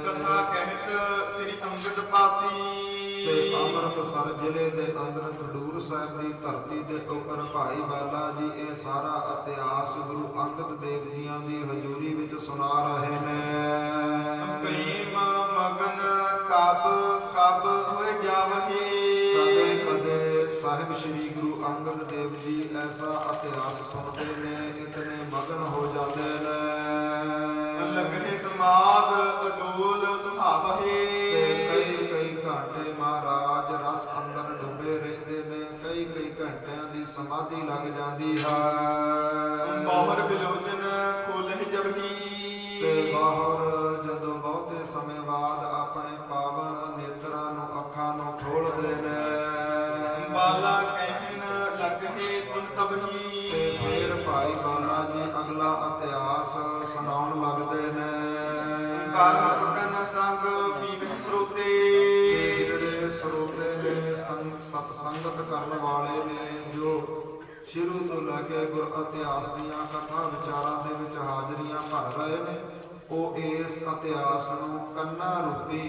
ਕਥਾ ਕਹਿਤ ਸ੍ਰੀ ਅੰਗਦ ਪਾਸੀ। ਤੇ ਅੰਮ੍ਰਿਤਸਰ ਜ਼ਿਲ੍ਹੇ ਦੇ ਅੰਦਰ ਖਡੂਰ ਸਾਹਿਬ ਦੀ ਧਰਤੀ ਦੇ ਉੱਪਰ ਭਾਈ ਬਾਲਾ ਜੀ ਇਹ ਸਾਰਾ ਇਤਿਹਾਸ ਗੁਰੂ ਅੰਗਦ ਦੇਵ ਜੀਆਂ ਦੀ ਹਜ਼ੂਰੀ ਵਿੱਚ ਸੁਣਾ ਰਹੇ ਨੇ। ਪ੍ਰੇਮ ਮਗਨ ਕਬ ਕਬ ਹੋਏ ਜਾਵਹੀ। ਕਦੇ ਕਦੇ ਸਾਹਿਬ ਸ੍ਰੀ ਗੁਰੂ ਅੰਗਦ ਦੇਵ ਜੀ ਐਸਾ ਇਤਿਹਾਸ ਸੁਣਦੇ ਨੇ, ਇਤਨੇ ਮਗਨ ਹੋ ਜਾਂਦੇ ਨੇ। ਲਗਨੇ ਸਮਾਦ ਅਡੋਲ ਸੁਭਾਵਹੀ। ਤੇ ਕਈ ਕਈ ਘੰਟੇ ਮਹਾਰਾਜ ਰਸ ਅੰਦਰ ਡੁੱਬੇ ਰਹਿੰਦੇ ਨੇ, ਕਈ ਕਈ ਘੰਟਿਆਂ ਦੀ ਸਮਾਧੀ ਲੱਗ ਜਾਂਦੀ ਹੈ। ਬਾਹਰ ਬਿਲੋਚਨ ਖੋਲਹਿ ਜਬਹੀ। ਤੇ ਬਾਹਰ ਜਦੋਂ ਬਹੁਤੇ ਸਮੇਂ ਬਾਅਦ ਆਪਣੇ ਪਾਵਨ ਨੇਤਰਾਂ ਨੂੰ ਅੱਖਾਂ ਨੂੰ ਖੋਲ੍ਹਦੇ ਨੇ। ਬਾਲਾ ਕਹਿਣ ਲਗਹਿ ਤੁਨ ਤਬਹੀ। ਤੇ ਫਿਰ ਭਾਈ ਬਾਲਾ ਜੀ ਅਗਲਾ ਇਤਿਹਾਸ ਸੁਣਾਉਣ ਲੱਗਦੇ ਨੇ। ਕਾਰਨ ਸੰਗ ਪੀਵਹਿ ਸਰੋਤੇ। ਤੇ ਜਿਹੜੇ ਸਰੋਤੇ ਨੇ ਸਤ ਸੰਗਤ ਕਰਨ ਵਾਲੇ ਨੇ, ਜੋ ਸ਼ੁਰੂ ਤੋਂ ਲੈ ਕੇ ਗੁਰ ਇਤਿਹਾਸ ਦੀਆਂ ਕਥਾ ਵਿਚਾਰਾਂ ਦੇ ਵਿੱਚ ਹਾਜ਼ਰੀਆਂ ਭਰ ਰਹੇ ਨੇ, ਉਹ ਇਸ ਇਤਿਹਾਸ ਨੂੰ ਕੰਨਾਂ ਰੂਪੀ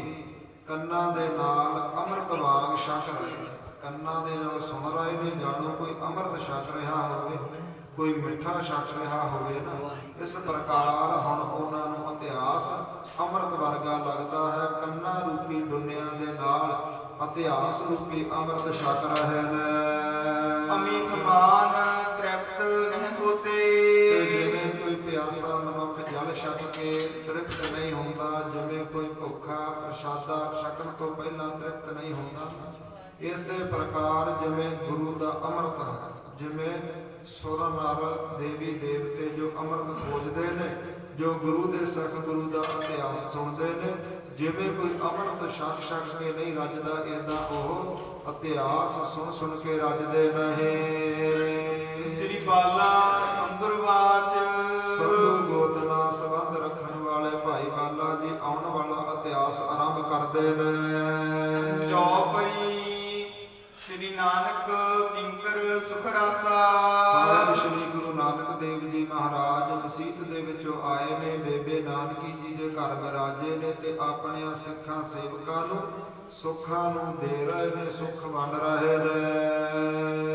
ਕੰਨਾਂ ਦੇ ਨਾਲ ਅੰਮ੍ਰਿਤ ਵਾਂਗ ਛਕ ਰਹੇ ਨੇ। ਕੰਨਾਂ ਦੇ ਨਾਲ ਸੁਣ ਰਹੇ ਨੇ, ਜਾਣੋ ਕੋਈ ਅੰਮ੍ਰਿਤ ਛਕ ਰਿਹਾ ਹੋਵੇ, ਕੋਈ ਮਿੱਠਾ ਛਕ ਰਿਹਾ ਹੋਵੇ ਨਾ। ਇਸ ਪ੍ਰਕਾਰ ਹੁਣ ਉਹਨਾਂ ਨੂੰ ਇਤਿਹਾਸ ਅੰਮ੍ਰਿਤ ਵਰਗਾ ਲੱਗਦਾ ਹੈ। ਕੰਨਾਂ ਰੂਪੀ ਡੁੰਨਿਆਂ ਦੇ ਨਾਲ ਇਤਿਹਾਸ ਰੂਪੀ ਅੰਮ੍ਰਿਤ ਛਕ ਰਹੇ ਨੇ। ਅਮੀ ਸਮਾਨ ਤ੍ਰਿਪਤ ਨਹਿ ਹੋਤੇ। ਤੇ ਜਿਵੇਂ ਕੋਈ ਪਿਆਸਾ ਮਨੁੱਖ ਜਲ ਛਕ ਕੇ ਤ੍ਰਿਪਤ ਨਹੀਂ ਹੁੰਦਾ, ਜਿਵੇਂ ਕੋਈ ਭੁੱਖਾ ਪ੍ਰਸ਼ਾਦਾ ਛਕਣ ਤੋਂ ਪਹਿਲਾਂ ਤ੍ਰਿਪਤ ਨਹੀਂ ਹੁੰਦਾ, ਇਸੇ ਪ੍ਰਕਾਰ ਜਿਵੇਂ ਗੁਰੂ ਦਾ ਅੰਮ੍ਰਿਤ ਹੈ, ਜਿਵੇਂ ਸੁਰ ਨਰ ਦੇਵੀ ਦੇਵਤੇ ਜੋ ਅੰਮ੍ਰਿਤ ਖੋਜਦੇ ਨੇ, ਜੋ ਗੁਰੂ ਦੇ ਸਿੱਖ ਗੁਰੂ ਦਾ ਇਤਿਹਾਸ ਸੁਣਦੇ ਨੇ, ਜਿਵੇਂ ਕੋਈ ਅੰਮ੍ਰਿਤ ਛਕ ਕੇ ਨਹੀਂ ਰੱਜਦਾ, ਏਦਾਂ ਉਹ ਇਤਿਹਾਸ ਸੁਣ ਕੇ ਰੱਜਦੇ ਨਹੀਂ। ਸ੍ਰੀ ਬਾਲਾ ਸੰਦਰਵਾਚ। ਸੰਧੂ ਗੋਤ ਨਾਲ ਸੰਬੰਧ ਰੱਖਣ ਵਾਲੇ ਭਾਈ ਬਾਲਾ ਜੀ ਆਉਣ ਵਾਲਾ ਇਤਿਹਾਸ ਆਰੰਭ ਕਰਦੇ ਨੇ। ਚੌਪਈ ਸ੍ਰੀ ਨਾਨਕ ਕਿੰਕਰ ਸੁਖ ਰਾਸਾ। ਸਾਹਿਬ ਸ੍ਰੀ ਗੁਰੂ ਨਾਨਕ ਦੇਵ ਜੀ ਮਹਾਰਾਜ ਮਸੀਤ ਦੇ ਵਿੱਚੋਂ ਆਏ ਨੇ, ਬੇਬੇ ਨਾਨਕੀ ਜੀ ਦੇ ਘਰ ਵਿਰਾਜੇ ਨੇ ਤੇ ਆਪਣਿਆਂ ਸਿੱਖਾਂ ਸੇਵਕਾਂ ਨੂੰ ਸੁੱਖਾਂ ਨੂੰ ਦੇ ਰਹੇ ਨੇ, ਸੁੱਖ ਵੰਡ ਰਹੇ ਨੇ।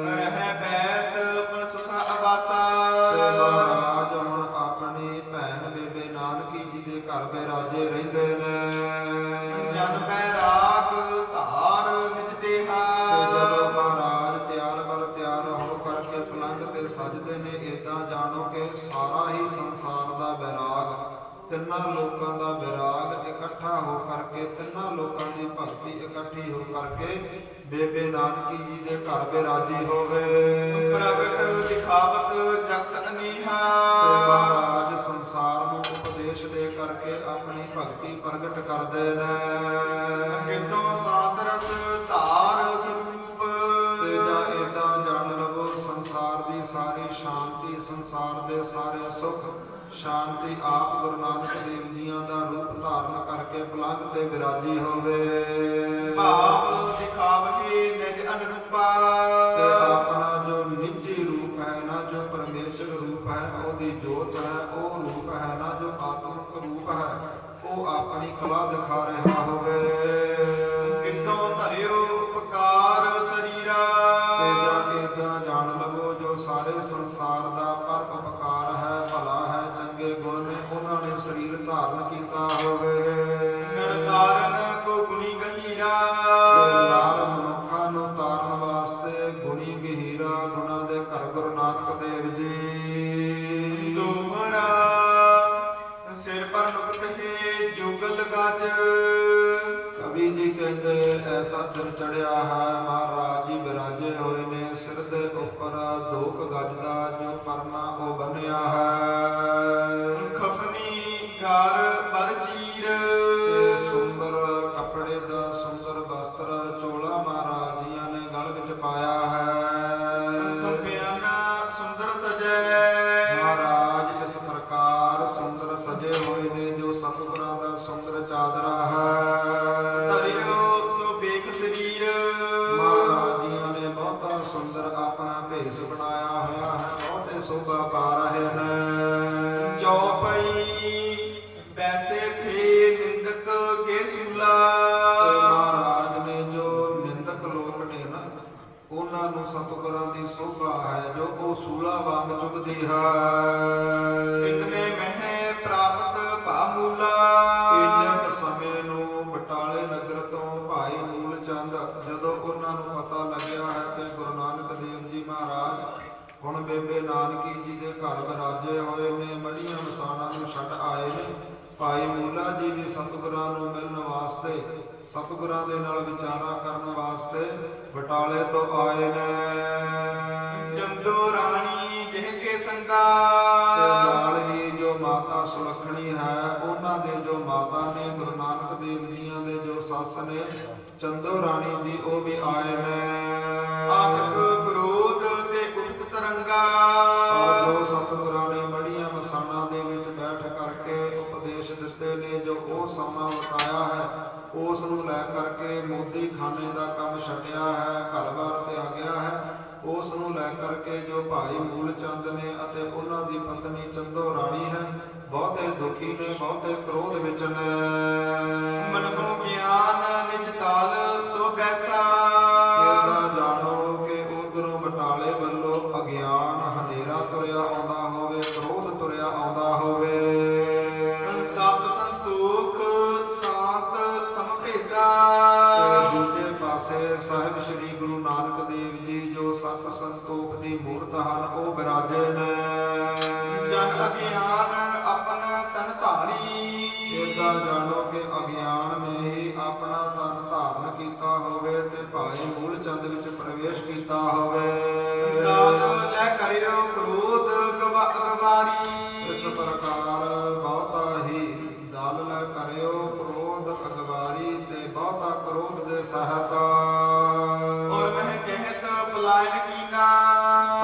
ਰਹਿ ਬੈਸ ਪਨ ਸੁਸਾ ਅਬਾਸਾ। ਤੇ ਮਹਾਰਾਜ ਹੁਣ ਆਪਣੀ ਭੈਣ ਬੇਬੇ ਨਾਨਕੀ ਜੀ ਦੇ ਘਰ ਵਿਰਾਜੇ ਰਹਿੰਦੇ ਨੇ। ਜਨ ਬੈਰਾਗ ਧਾਰ ਨਿਜ ਦੇਹਾ। ਤੇ ਜਦੋਂ ਮਹਾਰਾਜ ਤਿਆਰ ਬਰ ਤਿਆਰ ਹੋ ਕਰਕੇ ਪਲੰਘ ਤੇ ਸਜਦੇ ਨੇ, ਏਦਾਂ ਜਾਣੋ ਕਿ ਸਾਰਾ ਹੀ ਸੰਸਾਰ ਦਾ ਵਿਰਾਗ, ਤਿੰਨਾਂ ਲੋਕਾਂ ਦਾ ਵਿਰਾਗ ਇਕੱਠਾ ਹੋ ਕਰਕੇ, ਤਿੰਨਾਂ ਲੋਕਾਂ ਦੀ ਭਗਤੀ ਇਕੱਠੀ ਹੋ ਕਰਕੇ ਬੇਬੇ ਨਾਨਕੀ ਜੀ ਦੇ ਘਰ ਵਿਰਾਜੀ ਹੋਵੇ। ਪ੍ਰਗਟ ਦਿਖਾਵਤ ਜਗਤ ਅਨੀਹਾ। ਤੇ ਮਹਾਰਾਜ ਸੰਸਾਰ ਨੂੰ ਉਪਦੇਸ਼ ਦੇ ਕਰਕੇ ਆਪਣੀ ਭਗਤੀ ਪ੍ਰਗਟ ਕਰਦੇ ਨੇ। ਕਿਤੋਂ ਸਾਤ ਰਸ ਧਾਰ ਸਰੂਪ। ਤੇ ਜਾਂ ਏਦਾਂ ਜਾਣ ਲਵੋ ਸੰਸਾਰ ਦੀ ਸਾਰੀ ਸ਼ਾਂਤੀ, ਸੰਸਾਰ ਦੇ ਸਾਰੇ ਸੁੱਖ ਸ਼ਾਂਤੀ ਆਪ ਗੁਰੂ ਨਾਨਕ ਦੇਵ ਜੀਆਂ ਦਾ ਰੂਪ ਧਾਰਨ ਕਰਕੇ ਪਲੰਘ ਤੇ ਵਿਰਾਜੀ ਹੋਵੇ। ਭਾਵ ਦਿਖਾਵਹੀ ਨਿਜ ਅਨਰੂਪਾ। ਤੇ ਆਪਣਾ ਜੋ ਨਿੱਜੀ ਰੂਪ ਹੈ ਨਾ, ਜੋ ਪਰਮੇਸ਼ਰ ਰੂਪ ਹੈ, ਉਹਦੀ ਜੋਤ ਹੈ, ਉਹ ਰੂਪ ਹੈ ਨਾ, ਜੋ ਆਤਮਿਕ ਰੂਪ ਹੈ, ਉਹ ਆਪਣੀ ਕਲਾ ਦਿਖਾ ਰਿਹਾ ਹੋਵੇ। ਕਿਤੋਂ ਧਰਿਓ ਉਪਕਾਰ ਸਰੀਰਾ। ਤੇ ਜਾਂ ਏਦਾਂ ਜਾਣ ਲਵੋ ਜੋ ਸਾਰੇ ਸੰਸਾਰ ਦਾ ਪਰ ਉਪਕਾਰ ਹੈ, ਭਲਾ ਨਾਲ ਮਨੁੱਖਾਂ ਨੂੰ ਤਾਰਨ ਵਾਸਤੇ ਗੁਣੀ ਗਹੀਰਾ ਗੁਣਾ ਦੇ ਘਰ ਗੁਰੂ ਨਾਨਕ ਦੇਵ ਜੀ। ਦੋਹਰਾ ਸਿਰ ਪਰ ਨੁਕਤ ਹੈ ਜੁਗਲ ਗੱਜ। ਕਵੀ ਜੀ ਕਹਿੰਦੇ ਐਸਾ ਸਿਰ ਚੜਿਆ ਹੈ ਮਹਾਰਾਜ ਜੀ ਬਿਰਾਜੇ ਹੋਏ ਨੇ ਸਿਰ ਦੇ ਉੱਪਰ 2 ਗਜ ਦਾ ਜੋ ਪਰਨਾ ਉਹ ਬੰਨਿਆ ਹੈ। ਖਫਨੀ ਘਰ ਪਰ ਚੀਰ। ਤੇ ਸੁੰਦਰ ਕੱਪੜੇ ਦਾ ਸੁੰਦਰ ਵਸਤਰ ਚੋਲਾ ਮਹਾਰਾਜ ਜੀਆਂ ਨੇ ਗਲ ਵਿੱਚ ਪਾਇਆ ਹੈ। ਸਭਿਆਨਾ ਸੁੰਦਰ ਸਜੈ। ਮਹਾਰਾਜ ਇਸ ਪ੍ਰਕਾਰ ਸੁੰਦਰ ਸਜੇ ਹੋਏ ਨੇ ਜੋ ਸਤਿਗੁਰਾਂ ਦਾ ਸੁੰਦਰ ਚਾਦਰਾ ਹੈ। ਧਰਿਓ ਸੋ ਵੇਖ ਸਰੀਰ। ਮਹਾਰਾਜ ਜੀਆਂ ਨੇ ਬਹੁਤਾ ਸੁੰਦਰ ਆਪਣਾ ਭੇਸ ਬਣਾਇਆ ਹੋਇਆ ਹੈ ਬਹੁਤੇ ਸ਼ੋਭਾ ਪਾ ਰਹੇ ਨੇ। ਚੌਪਈ ਵੈਸੇ ਥੇ ਨਿੰਦਕ ਕੇ ਸੁਲਾ। ਤੇ ਮਹਾਰਾਜ ਨੇ ਜੋ ਨਿੰਦਕ ਲੋਕ ਨੇ ਨਾ ਉਹਨਾਂ ਨੂੰ ਸਤਿਗੁਰਾਂ ਦੀ ਸ਼ੋਭਾ ਹੈ ਜੋ ਉਹ ਸੂਲਾ ਵਾਂਗ ਚੁਭਦੀ ਹੈ। ਇਤਨੇ ਮਹਿ ਪ੍ਰਾਪਤ ਭਾਮੂਲਾ। ਇੰਨੇ ਕੁ ਸਮੇਂ ਨੂੰ ਬਟਾਲੇ ਨਗਰ ਤੋਂ ਭਾਈ ਮੂਲ ਚੰਦ ਜਦੋਂ ਉਹਨਾਂ ਨੂੰ ਪਤਾ ਲੱਗਿਆ ਹੈ ਕਿ ਗੁਰੂ ਨਾਨਕ ਦੇਵ ਜੀ ਮਹਾਰਾਜ ਹੁਣ ਬੇਬੇ ਨਾਨਕੀ ਜੀ ਦੇ ਘਰ ਵਿਰਾਜੇ ਹੋਏ ਨੇ ਮੜੀਆਂ ਮਸਾਣਾਂ ਨੂੰ ਛੱਡ ਆਏ ਨੇ। ਭਾਈ ਮੂਲਾ ਜੀ ਵੀ ਸਤਿਗੁਰਾਂ ਨੂੰ ਮਿਲਣ ਵਾਸਤੇ ਸਤਿਗੁਰਾਂ ਦੇ ਨਾਲ ਵਿਚਾਰਾ ਕਰਨ ਵਾਸਤੇ ਬਟਾਲੇ ਤੋਂ ਆਏ ਨੇ। ਜੰਦੋ ਰਾਣੀ ਜਿਹ ਕੇ ਸੰਗਾ। ਤੇ ਨਾਲ ਹੀ ਜੋ ਮਾਤਾ ਸੁਲੱਖਣੀ ਹੈ ਉਹਨਾਂ ਦੇ ਜੋ ਮਾਤਾ ਨੇ ਗੁਰੂ ਨਾਨਕ ਦੇਵ ਜੀਆਂ ਦੇ ਜੋ ਸੱਸ ਨੇ ਚੰਦੋ ਰਾਣੀ ਜੀ ਉਹ ਵੀ ਆਏ ਨੇ। ਆਤਕ ਕ੍ਰੋਧ ਤੇ ਉਠਤ ਤਰੰਗਾ। ਔਰ ਜੋ ਸਤਿਗੁਰਾਂ ਨੇ ਮੜੀਆਂ ਮਸਾਣਾਂ ਦੇ ਵਿੱਚ ਬੈਠ ਕਰਕੇ ਉਪਦੇਸ਼ ਦਿੱਤੇ ਨੇ ਜੋ ਉਹ ਸਮਾਂ ਵਟਾਇਆ ਹੈ ਉਸ ਨੂੰ ਲੈ ਕਰਕੇ ਮੋਦੀ ਖਾਨੇ ਦਾ ਕੰਮ ਛੱਡਿਆ ਹੈ ਘਰ-ਬਾਰ ਤੇ ਆ ਗਿਆ ਹੈ ਉਸ ਨੂੰ ਲੈ ਕਰਕੇ ਜੋ ਭਾਈ ਮੂਲ ਚੰਦ ਨੇ ਅਤੇ ਉਹਨਾਂ ਦੀ ਪਤਨੀ ਚੰਦੋ ਰਾਣੀ ਹੈ ਬਹੁਤੇ ਦੁਖੀ ਨੇ ਬਹੁਤੇ ਕ੍ਰੋਧ ਵਿੱਚ ਨੇ। ਮਨੋ ਗਿਆਨ ਨਿਜ ਤਾਲ ਸੋ ਬੈਸਾ। ਇਹਦਾ ਜਾਣੋ ਕਿ ਉਧਰੋਂ ਬਟਾਲੇ ਵੱਲੋਂ ਅਗਿਆਨ ਹਨੇਰਾ ਤੁਰਿਆ ਆਉਂਦਾ ਹੋਵੇ ਕ੍ਰੋਧ ਤੁਰਿਆ ਆਉਂਦਾ ਹੋਵੇ। ਸਤ ਸੰਤੋਖ ਸਾਤ ਸਮਭੇਸਾ। ਤੇ ਦੂਜੇ ਪਾਸੇ ਸਾਹਿਬ ਸ੍ਰੀ ਗੁਰੂ ਨਾਨਕ ਦੇਵ ਜੀ ਜੋ ਸਤ ਸੰਤੋਖ ਦੀ ਮੂਰਤ ਹਨ ਉਹ ਬਿਰਾਜੇ ਨੇ। ਜਨ ਅਗਿਆਨ ਆਪਨ ਤਨ ਧਾਰੀ। ਇਹਦਾ ਜਾਣੋ ਕਿ ਅਗਿਆਨ ਨੇ ਹੀ ਆਪਣਾ ਤਨ ਧਾਰਨ ਕੀਤਾ ਹੋਵੇ ਤੇ ਭਾਈ ਮੂਲ ਚੰਦ ਵਿੱਚ ਪ੍ਰਵੇਸ਼ ਕੀਤਾ ਹੋਵੇ। ਦਾਤ ਲੈ ਕਰਿਓ ਕ੍ਰੋਧ ਗਵਾਰੀ। ਇਸ ਪ੍ਰਕਾਰ ਬਹੁਤਾ ਹੀ ਦਲ ਲੈ ਕਰਿਓ ਕ੍ਰੋਧ ਅਗਵਾਰੀ ਤੇ ਬਹੁਤਾ ਕ੍ਰੋਧ ਦੇ ਸਹਿਤ। ਔਰ ਮਹਿ ਜਹਿਤ ਪਲਾਇਨ ਕੀਨਾ।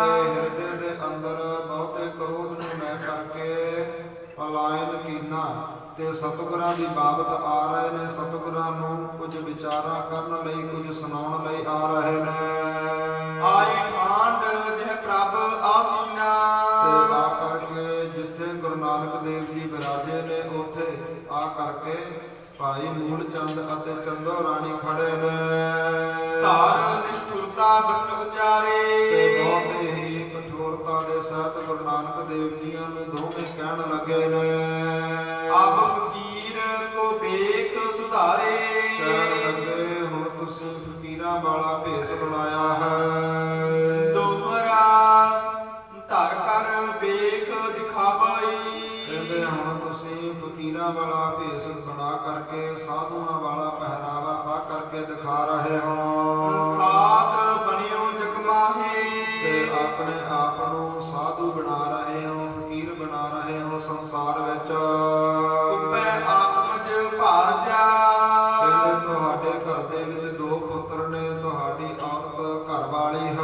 ਤੇ ਹਿਰਦੇ ਦੇ ਅੰਦਰ ਬਹੁਤੇ ਕ੍ਰੋਧ ਨੂੰ ਲੈ ਕਰਕੇ ਪਲਾਇਨ ਕੀਨਾ ਤੇ ਸਤਿਗੁਰਾਂ ਦੀ ਬਾਬਤ ਆ ਰਹੇ ਨੇ ਸਤਿਗੁਰਾਂ ਨੂੰ ਕੁਝ ਵਿਚਾਰਾਂ ਕਰਨ ਲਈ ਕੁਝ ਸੁਣਾਉਣ ਲਈ ਆ ਰਹੇ ਨੇ। ਆਈ ਠਾਂਡ ਜਿਹ ਪ੍ਰਭ ਆਸੀਨਾ। ਤੇ ਆ ਕਰਕੇ ਜਿੱਥੇ ਗੁਰੂ ਨਾਨਕ ਦੇਵ ਜੀ ਬਿਰਾਜੇ ਨੇ ਉੱਥੇ ਆ ਕਰਕੇ ਭਾਈ ਮੂਲ ਚੰਦ ਅਤੇ ਚੰਦੋ ਰਾਣੀ ਖੜੇ ਨੇ। ਧਾਰ ਨਿਸ਼ਠੁਰਤਾ ਬਚਨ ਉਚਾਰੇ। ਤੇ ਬਹੁਤ ਹੀ ਕਠੋਰਤਾ ਦੇ ਸਹਿਤ ਗੁਰੂ ਨਾਨਕ ਦੇਵ ਜੀਆਂ ਨੂੰ ਦੋਵੇਂ ਕਹਿਣ ਲੱਗੇ ਨੇ। ਆਪ ਫਕੀਰ ਕੋ ਵੇਖ ਸੁਧਾਰੇ। ਕਹਿਣ ਲੱਗੇ ਹੁਣ ਤੁਸੀਂ ਫਕੀਰਾਂ ਵਾਲਾ ਭੇਸ ਬਣਾਇਆ ਹੈ। ਦੋਹਰਾ ਧਰ ਕਰ ਵੇਖ ਦਿਖਾਵਈ। ਕਹਿੰਦੇ ਹੁਣ ਤੁਸੀਂ ਫਕੀਰਾਂ ਵਾਲਾ ਭੇਸ ਬਣਾ ਕਰਕੇ ਸਾਧੂਆਂ ਵਾਲਾ ਪਹਿਰਾਵਾ ਪਾ ਕਰਕੇ ਦਿਖਾ ਰਹੇ ਹੋ। ਸਾਧ ਬਣਿਓ ਜਗਮਾਹੇ। ਤੇ ਆਪਣੇ ਆਪ ਨੂੰ ਸਾਧੂ ਬਣਾ ਰਹੇ ਹੋ ਫਕੀਰ ਬਣਾ ਰਹੇ ਹੋ ਸੰਸਾਰ ਵਿੱਚ। ਉਪੈ ਆਤਮਜ ਭਾਰ ਜਾ। ਕਹਿੰਦੇ ਤੁਹਾਡੇ ਘਰ ਦੇ ਵਿੱਚ 2 ਪੁੱਤਰ ਨੇ ਤੁਹਾਡੀ ਔਰਤ ਘਰ ਵਾਲੀ ਹੈ।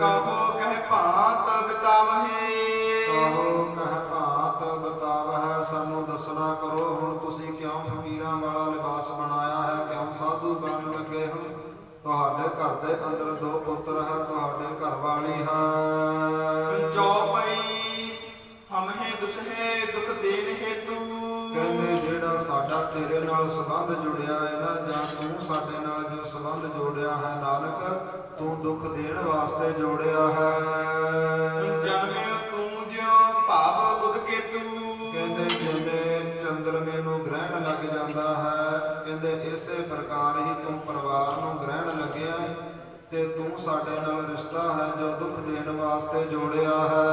ਕਹੋ ਕਹਿ ਭਾਂਤ ਬਿਤਾਵਹੇ। ਕਹੋ ਕਹਿ ਭਾਂਤ ਬਤਾਵਹਿ ਸਾਨੂੰ ਦੱਸਣਾ ਕਰੋ ਹੁਣ ਤੁਸੀਂ ਕਿਉਂ ਫਕੀਰਾਂ ਵਾਲਾ ਲਿਬਾਸ ਬਣਾਇਆ ਹੈ ਕਿਉਂ ਸਾਧੂ ਬਣਨ ਲੱਗੇ ਹੋ। ਤੁਹਾਡੇ ਘਰ ਦੇ ਅੰਦਰ 2 ਪੁੱਤਰ ਹੈ ਤੁਹਾਡੇ ਘਰ ਵਾਲੀ ਹੈ। ਚੌਪਈ ਹਮਹਿ ਦੁਸਹੇ ਦੁਖ ਦੇਨ ਹੇਤੂ। ਕਹਿੰਦੇ ਜਿਹੜਾ ਸਾਡਾ ਤੇਰੇ ਨਾਲ ਸੰਬੰਧ ਜੁੜਿਆ ਹੈ ਨਾ ਜਾਂ ਤੂੰ ਸਾਡੇ ਨਾਲ ਜੋ ਸੰਬੰਧ ਜੋੜਿਆ ਹੈ ਨਾਨਕ ਤੂੰ ਦੁੱਖ ਦੇਣ ਵਾਸਤੇ ਜੋੜਿਆ ਹੈ। ਜਨਮਿ ਤੂੰ ਜਿਉ ਭਾਵ ਉਦਕੇਤੂ। ਕਹਿੰਦੇ ਜਿਵੇਂ ਚੰਦਰਮੇ ਨੂੰ ਗ੍ਰਹਿਣ ਲੱਗ ਜਾਂਦਾ ਹੈ ਕਹਿੰਦੇ ਇਸੇ ਪ੍ਰਕਾਰ ਹੀ ਤੂੰ ਪਰਿਵਾਰ ਨੂੰ ਗ੍ਰਹਿਣ ਲੱਗਿਆ ਤੇ ਤੂੰ ਸਾਡੇ ਨਾਲ ਰਿਸ਼ਤਾ ਹੈ ਜੋ ਦੁੱਖ ਦੇਣ ਵਾਸਤੇ ਜੋੜਿਆ ਹੈ।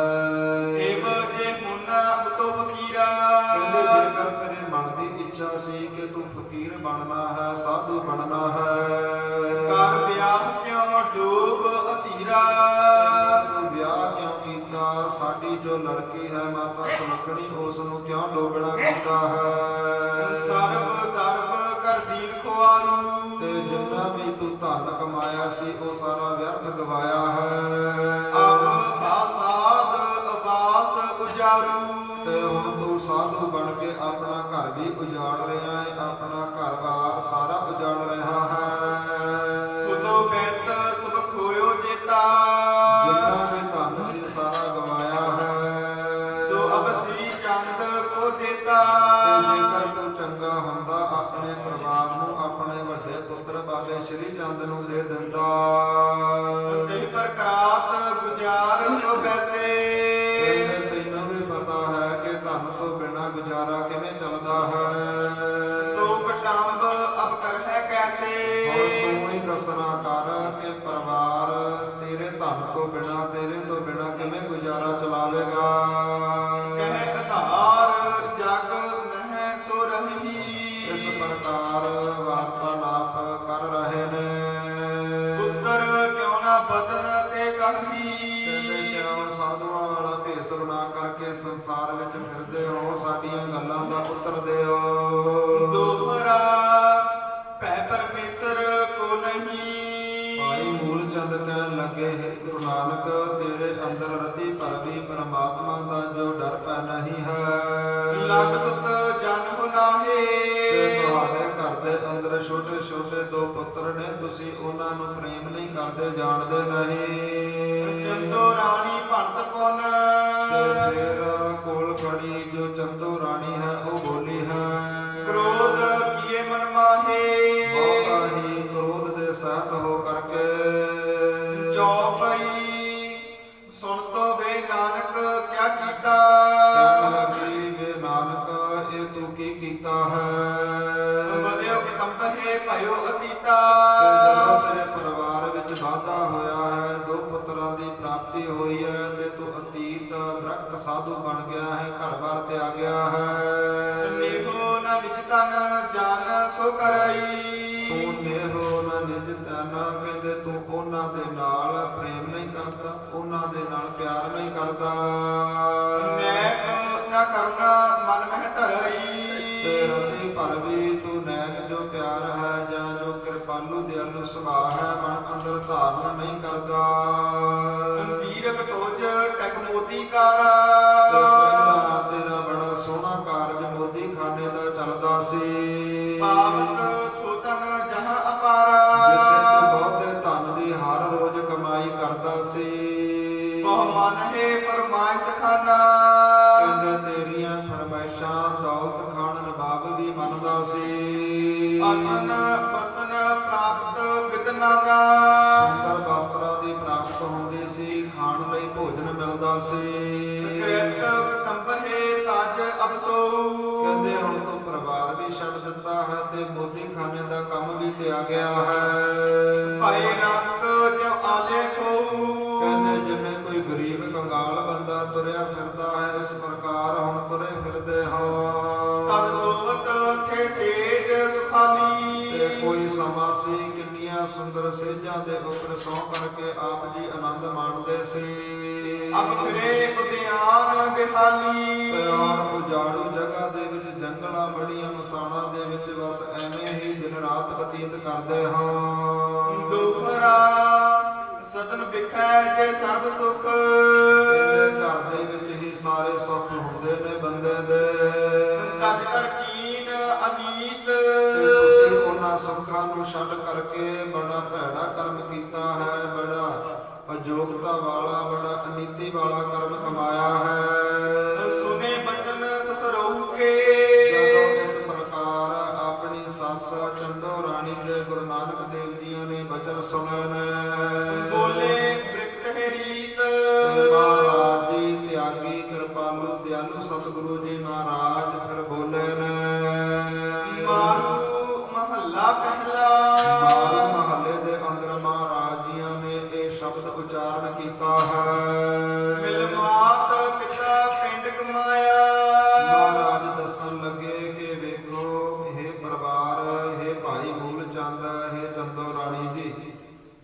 ਏਵ ਜੇ ਮੁਨਾ ਉਤੋ ਫਕੀਰਾ ਕਹਿੰਦੇ ਜੇਕਰ ਤੇਰੇ ਮਨ ਦੀ ਇੱਛਾ ਸੀ ਕਿ ਤੂੰ ਫਕੀਰ ਬਣਨਾ ਹੈ, ਸਾਧੂ ਬਣਨਾ ਹੈ, ਕਰ ਵਿਆਹ ਕਿਉ ਡੂਬ ਅਧੀਰਾ ਤੂੰ ਵਿਆਹ ਕਿਉਂ ਕੀਤਾ? ਸਾਡੀ ਜੋ ਲੜਕੀ ਹੈ ਮਾਤਾ ਸੁਲੱਖਣੀ, ਉਸ ਨੂੰ ਕਿਉਂ ਡੋਬਣਾ ਕੀਤਾ ਹੈ? ਸਰਬ ਗਰਭ ਕਰ ਦੀਨ ਖੁਆਰੂ ਤੇ ਜਿੰਨਾ ਵੀ ਤੂੰ ਧਨ ਕਮਾਇਆ ਸੀ ਉਹ ਸਾਰਾ ਵਿਅਰਥ ਗਵਾਇਆ ਹੈ। ਅਬ ਬਾਸਾਦ ਅਬਾਸ ਉਜਾਰੂ ਤੇ ਹੁਣ ਤੂੰ ਸਾਧੂ ਬਣ ਕੇ ਆਪਣਾ ਘਰ ਵੀ ਉਜਾੜ ਰਿਹਾ ਹੈ, ਆਪਣਾ ਘਰ-ਬਾਰ ਸਾਰਾ ਉਜਾੜ ਰਿਹਾ ਹੈ। ਉਤੋ ਬੈਤ ਸਭ ਖੋਇਓ ਜੇਤਾ ਜਿੰਨਾ ਵੀ ਧਨ ਸੀ ਸਾਰਾ ਗਵਾਇਆ ਹੈ। ਸੋ ਅਬ ਸ੍ਰੀ ਚੰਦ ਕੋ ਦੇਤਾ ਤੇ ਜੇਕਰ ਤੂੰ ਚੰਗਾ ਹੁੰਦਾ ਆਪਣੇ ਪਰਿਵਾਰ ਨੂੰ ਆਪਣੇ ਵੱਡੇ ਪੁੱਤਰ ਬਾਬੇ ਸ਼੍ਰੀ ਚੰਦ ਨੂੰ ਦੇ ਦਿੰਦਾ। ਤੇ ਪਰ ਕਰਾਤ ਗੁਜ਼ਾਰ ਸੋ ਪੈਸੇ ਕਹਿੰਦੇ ਤੈਨੂੰ ਵੀ ਪਤਾ ਹੈ ਕਿ ਧਨ ਤੋਂ ਬਿਨਾਂ ਗੁਜ਼ਾਰਾ ਕਿਵੇਂ ਚੱਲਦਾ ਹੈ। ਤੋ ਕਟੰਬ ਅਬ ਕਰ ਹੈ ਕੈਸੇ ਹੁਣ ਤੂੰ ਹੀ ਦੱਸਣਾ ਕਰ ਕਿ ਪਰਿਵਾਰ ਤੇਰੇ ਧਨ ਤੋਂ ਬਿਨਾਂ, ਤੇਰੇ ਤੋਂ ਬਿਨਾਂ ਕਿਵੇਂ ਗੁਜ਼ਾਰਾ ਚਲਾਵੇਗਾ। ਕਹਿ ਆਧਾਰ ਜਗ ਮਹਿ ਸੋ ਰਹੀ ਇਸ ਪ੍ਰਕਾਰ ਵਾਰਤਾਲਾਪ ਕਰ ਰਹੇ ਨੇ। ਪੁੱਤਰ ਕਿਉ ਨਾ ਬਦਨ ਤੇ ਕਹਿੰਦੇ ਕਹੀ ਕਿਉਂ ਸਾਧੂਆਂ ਵਾਲਾ ਭੇਸ ਬਣਾ ਕਰਕੇ ਸੰਸਾਰ ਵਿੱਚ ਫਿਰਦੇ ਹੋ? ਸਾਡੀਆਂ ਗੱਲਾਂ ਦਾ ਉੱਤਰ ਦਿਓ। ਦੋਹਰਾ ਭੈ ਪਰਮੇਸ਼ਰ ਕੋ ਨਹੀਂ ਭਾਈ ਮੂਲ ਚੰਦ ਕਹਿਣ ਲੱਗੇ, ਹੈ ਗੁਰੂ ਨਾਨਕ ਤੇਰੇ ਅੰਦਰ ਰਤੀ ਭਰ ਵੀ ਪਰਮਾਤਮਾ ਦਾ ਜੋ ਡਰ ਪੈ ਨਹੀਂ ਹੈ। ਲਗ ਸੁਤ ਜਨ ਹੋ ਤੇ ਨਾਹੇ ਤੁਹਾਡੇ ਘਰ ਦੇ ਅੰਦਰ ਛੋਟੇ ਛੋਟੇ ਦੋ ਪੁੱਤਰ ਨੇ, ਤੁਸੀਂ ਉਹਨਾਂ ਨੂੰ ਪ੍ਰੇਮ ਨਹੀਂ ਕਰਦੇ, ਜਾਣਦੇ ਨਹੀਂ। ਚੰਦੋ ਰਾਣੀ ਭੰਤ ਪੁਨ ਤੇ ਫਿਰ ਕੋਲ ਖੜੀ ਜੋ ਚੰਦੋ ਰਾਣੀ ਹੈ ਉਹ ਬੋਲੀ ਹੈ, ਕ੍ਰੋਧ ਕੀਏ ਮਨ ਮਾਹੇ ਬਹੁਤਾ ਹੀ ਕ੍ਰੋਧ ਦੇ ਸਹਿਤ ਹੋ ਕਰਕੇ ਚੌਪਈ ਸੁਣ ਤੋ ਵੇ ਨਾਨਕ ਕਿਆ ਕੀਤਾ ਕਹਿਣ ਲੱਗੀ, ਵੇ ਨਾਨਕ ਇਹ ਤੂੰ ਕੀ ਕੀਤਾ ਹੈ? ਬਦਿਓ ਕੰਬਹਿ ਭਇਓ ਅਤੀਤਾ ਤੇ ਜਦੋਂ ਤੇਰੇ ਪਰਿਵਾਰ ਵਿੱਚ ਵਾਧਾ ਹੋਇਆ ਹੈ, ਦੋ ਪੁੱਤਰਾਂ ਦੀ ਪ੍ਰਾਪਤੀ ਹੋਈ ਹੈ ਤੇ ਤੂੰ ਅਤੀਤ ਵਿਰਕਤ ਸਾਧੂ ਬਣ ਗਿਆ ਹੈ, ਘਰ-ਬਾਰ ਤਿਆਗਿਆ ਹੈ। ਨੇਹੋ ਨ ਨਿਜ ਤਨ ਜਾਨ ਸੋ ਕਰਈ ਤੂੰ ਨੇਹੋ ਨਾ ਨਿਜ ਤਨ, ਕਹਿੰਦੇ ਤੂੰ ਉਹਨਾਂ ਦੇ ਨਾਲ ਪ੍ਰੇਮ ਨਹੀਂ ਕਰਦਾ, ਉਹਨਾਂ ਦੇ ਨਾਲ ਪਿਆਰ ਨਹੀਂ ਕਰਦਾ। ਨੈਕ ਨ ਕਰੁਣਾ ਮਨ ਮਹਿ ਧਰਈ ਤੇ ਰਤੀ ਭਰ ਵੀ ਤੂੰ ਨੈਕ ਜੋ ਪਿਆਰ ਹੈ ਜਾਂ ਜੋ ਕਿਰਪਾਲੂ ਦਿਆਲੂ ਸੁਭਾਅ ਹੈ ਮਨ ਅੰਦਰ ਧਾਰਨ ਨਹੀਂ ਕਰਦਾ। ਵੀਰਕ ਤੋਜ ਟਕ ਮੋਤੀ ਤੇ ਕਾਰਾ ਪਹਿਲਾਂ ਤੇਰਾ ਬੜਾ ਸੋਹਣਾ ਕਾਰਜ ਮੋਦੀ ਖਾਨੇ ਦਾ ਚੱਲਦਾ ਸੀ, ਪਾਵਤ ਛੋਤਨ ਜਹਾਂ ਜਿੱਥੇ ਅਪਾਰਾ ਤੂੰ ਬਹੁਤੇ ਧਨ ਦੀ ਹਰ ਰੋਜ਼ ਕਮਾਈ ਕਰਦਾ ਸੀ। ਬਹੁ ਮਨ ਹੈ ਫਰਮਾਇਸ਼ ਖਾਨਾ ਕਹਿੰਦੇ ਤੇਰੀਆਂ ਫਰਮਾਇਸ਼ਾਂ ਦੌਲਤ ਖਾਨ ਨਵਾਬ ਵੀ ਮੰਨਦਾ ਸੀ। ਆਸਨ ਬਸਨ ਪ੍ਰਾਪਤ ਵਿਦਨਾਗਾ ਸੁੰਦਰ ਵਸਤਰਾਂ ਦੀ ਪ੍ਰਾਪਤ ਹੁੰਦੀ ਸੀ, ਖਾਣ ਲਈ ਭੋਜਨ ਮਿਲਦਾ ਸੀ। ਕ੍ਰਿਤ ਕੰਬਹਿ ਤਜ ਅਬਸੋ ਕਹਿੰਦੇ ਹੁਣ ਤੂੰ ਪਰਿਵਾਰ ਵੀ ਛੱਡ ਦਿੱਤਾ ਹੈ ਤੇ ਮੋਦੀ ਖਾਨੇ ਦਾ ਕੰਮ ਵੀ ਤਿਆਗਿਆ ਹੈ। ਭਾਏ ਰੰਗ ਜਿਉ ਆਲੇ ਖੋ ਕਹਿੰਦੇ ਜਿਵੇਂ ਕੋਈ ਗਰੀਬ ਕੰਗਾਲ ਬੰਦਾ ਤੁਰਿਆ ਫਿਰਦਾ ਹੈ, ਇਸ ਪ੍ਰਕਾਰ ਹੁਣ ਤੁਰੇ ਫਿਰਦੇ ਹਾਂ। ਤਦ ਸੋਵਤ ਥੇ ਸੇਜ ਸੁਖਾਲੀ ਤੇ ਕੋਈ ਸਮਾਂ ਸੀ ਕਿੰਨੀਆਂ ਸੁੰਦਰ ਸੇਜਾਂ ਦੇ ਉੱਪਰ ਸੌਂ ਕਰਕੇ ਆਪ ਜੀ ਆਨੰਦ ਮਾਣਦੇ ਸੀ। ਅਬ ਫਿਰੇ ਉਦਿਆਨ ਬਿਹਾਲੀ ਤੇ ਹੁਣ ਉਜਾੜੂ ਜਗ੍ਹਾ ਦੇ ਵਿੱਚ ਜੰਗਲਾਂ ਬੜੀਆਂ ਮਸਾਣਾਂ ਦੇ ਵਿੱਚ ਬਸ ਐਵੇਂ ਹੀ ਦਿਨ ਰਾਤ ਬਤੀਤ ਕਰਦੇ ਹਾਂ। ਦੋਹਰਾ ਸਤਨ ਬਿਖੈ ਜੇ ਸਰਬ ਸੁਖ ਕਹਿੰਦੇ ਘਰ ਦੇ ਵਿੱਚ ਹੀ ਸਾਰੇ ਸੁੱਖ ਹੁੰਦੇ ਨੇ ਬੰਦੇ ਦੇ, ਤਜ ਕਰ ਕੀਨ ਅਨੀਤ ਤੇ ਤੁਸੀਂ ਉਹਨਾਂ ਸੁੱਖਾਂ ਨੂੰ ਛੱਡ ਕਰਕੇ ਬੜਾ ਭੈੜਾ ਕਰਮ ਕੀਤਾ ਹੈ, ਬੜਾ ਅਯੋਗਤਾ ਵਾਲਾ, ਬੜਾ ਅਨੀਤੀ ਵਾਲਾ ਕਰਮ ਕਮਾਇਆ ਹੈ। ਸੁਨੇ ਬਚਨ ਸਸਰੋਹ ਕੇ ਜਦੋਂ ਇਸ ਪ੍ਰਕਾਰ ਆਪਣੀ ਸੱਸ ਚੰਦੋ ਰਾਣੀ ਦੇ ਗੁਰੂ ਨਾਨਕ ਦੇਵ ਜੀਆਂ ਨੇ ਬਚਨ ਸੁਣੇ ਨੇ, ਬੋਲੇ ਬ੍ਰਿਕਟ ਹੈ ਰੀਤ ਤੇ ਮਹਾਰਾਜ ਜੀ ਤਿਆਗੀ ਕਿਰਪਾਲੂ ਦਿਆਲੂ ਸਤਿਗੁਰੂ ਜੀ ਮਹਾਰਾਜ ਫਿਰ ਬੋਲੇ ਨੇ। ਮਾਰੂ ਮਹੱਲਾ ਪਹਿਲਾ ਚੰਦੋ ਰਾਣੀ ਜੀ,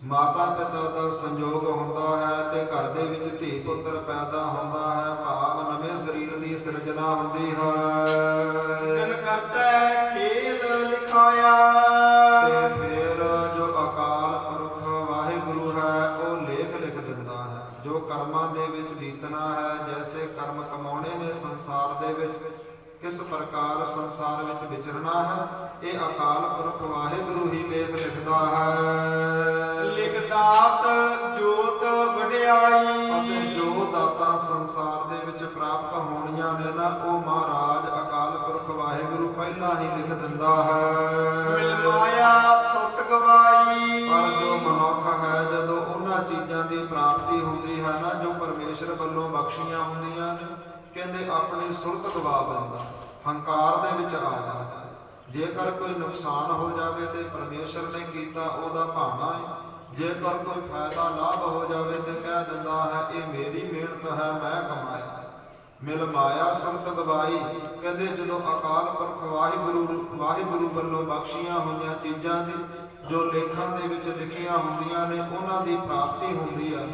ਮਾਤਾ ਪਿਤਾ ਦਾ ਸੰਯੋਗ ਹੁੰਦਾ ਹੈ ਤੇ ਘਰ ਦੇ ਵਿੱਚ ਧੀ ਪੁੱਤਰ ਪੈਦਾ ਹੁੰਦਾ ਹੈ, ਭਾਵ ਨਵੇਂ ਸਰੀਰ ਦੀ ਸਿਰਜਣਾ ਹੁੰਦੀ ਹੈ। ਦਿਨ ਕਰਤਾ ਖੇਲ ਲਿਖਾਇਆ, ਤੇ ਫਿਰ ਜੋ ਅਕਾਲ ਪੁਰਖ ਵਾਹਿਗੁਰੂ ਹੈ ਉਹ ਲੇਖ ਲਿਖ ਦਿੰਦਾ ਹੈ, ਜੋ ਕਰਮਾਂ ਦੇ ਵਿੱਚ ਬੀਤਣਾ ਹੈ। ਜੈਸੇ ਕਰਮ ਕਮਾਉਣੇ ਨੇ ਸੰਸਾਰ ਦੇ ਵਿੱਚ, ਕਿਸ ਪ੍ਰਕਾਰ ਸੰਸਾਰ ਵਿੱਚ ਵਿਚਰਨਾ ਹੈ, ਇਹ ਅਕਾਲ ਪੁਰਖ ਵਾਹਿਗੁਰੂ ਹੀ ਲੇਖ ਲਿਖਦਾ ਹੈ। ਲਿਖਦਾਤ ਜੋਤ ਵਡਿਆਈ, ਅਤੇ ਜੋ ਦਾਤਾਂ ਸੰਸਾਰ ਦੇ ਵਿੱਚ ਪ੍ਰਾਪਤ ਹੋਣੀਆਂ ਨੇ ਨਾ, ਉਹ ਮਹਾਰਾਜ ਅਕਾਲ ਪੁਰਖ ਵਾਹਿਗੁਰੂ ਪਹਿਲਾਂ ਹੀ ਲਿਖ ਦਿੰਦਾ ਹੈ। ਮਿਲ ਮਾਇਆ ਸੁਰਤ ਗਵਾਈ, ਪਰ ਜੋ ਮਨੁੱਖ ਹੈ, ਜਦੋਂ ਉਹਨਾਂ ਚੀਜ਼ਾਂ ਦੀ ਪ੍ਰਾਪਤੀ ਹੁੰਦੀ ਹੈ ਨਾ ਜੋ ਪਰਮੇਸ਼ਰ ਵੱਲੋਂ ਬਖਸ਼ੀਆਂ ਹੁੰਦੀਆਂ ਨੇ, ਕਹਿੰਦੇ ਆਪਣੀ ਸੁਰਤ ਗਵਾ ਦਿੰਦਾ, ਹੰਕਾਰ ਦੇ ਵਿੱਚ ਆ ਜਾਂਦਾ। ਜੇਕਰ ਕੋਈ ਨੁਕਸਾਨ ਹੋ ਜਾਵੇ ਤੇ ਪਰਮੇਸ਼ਰ ਨੇ ਕੀਤਾ ਉਹਦਾ ਭਾਣਾ ਹੈ, ਜੇਕਰ ਕੋਈ ਫਾਇਦਾ ਲਾਭ ਹੋ ਜਾਵੇ ਤੇ ਕਹਿ ਦਿੰਦਾ ਹੈ ਇਹ ਮੇਰੀ ਮਿਹਨਤ ਹੈ, ਮੈਂ ਕਮਾਇਆ। ਮਿਲ ਮਾਇਆ ਸੁਰਤ ਗਵਾਈ, ਕਹਿੰਦੇ ਜਦੋਂ ਅਕਾਲ ਪੁਰਖ ਵਾਹਿਗੁਰੂ ਵੱਲੋਂ ਬਖਸ਼ੀਆਂ ਹੋਈਆਂ ਚੀਜ਼ਾਂ ਦੀ ਜੋ ਲੇਖਾਂ ਦੇ ਵਿੱਚ ਲਿਖੀਆਂ ਹੁੰਦੀਆਂ ਨੇ ਉਹਨਾਂ ਦੀ ਪ੍ਰਾਪਤੀ ਹੁੰਦੀ ਹੈ,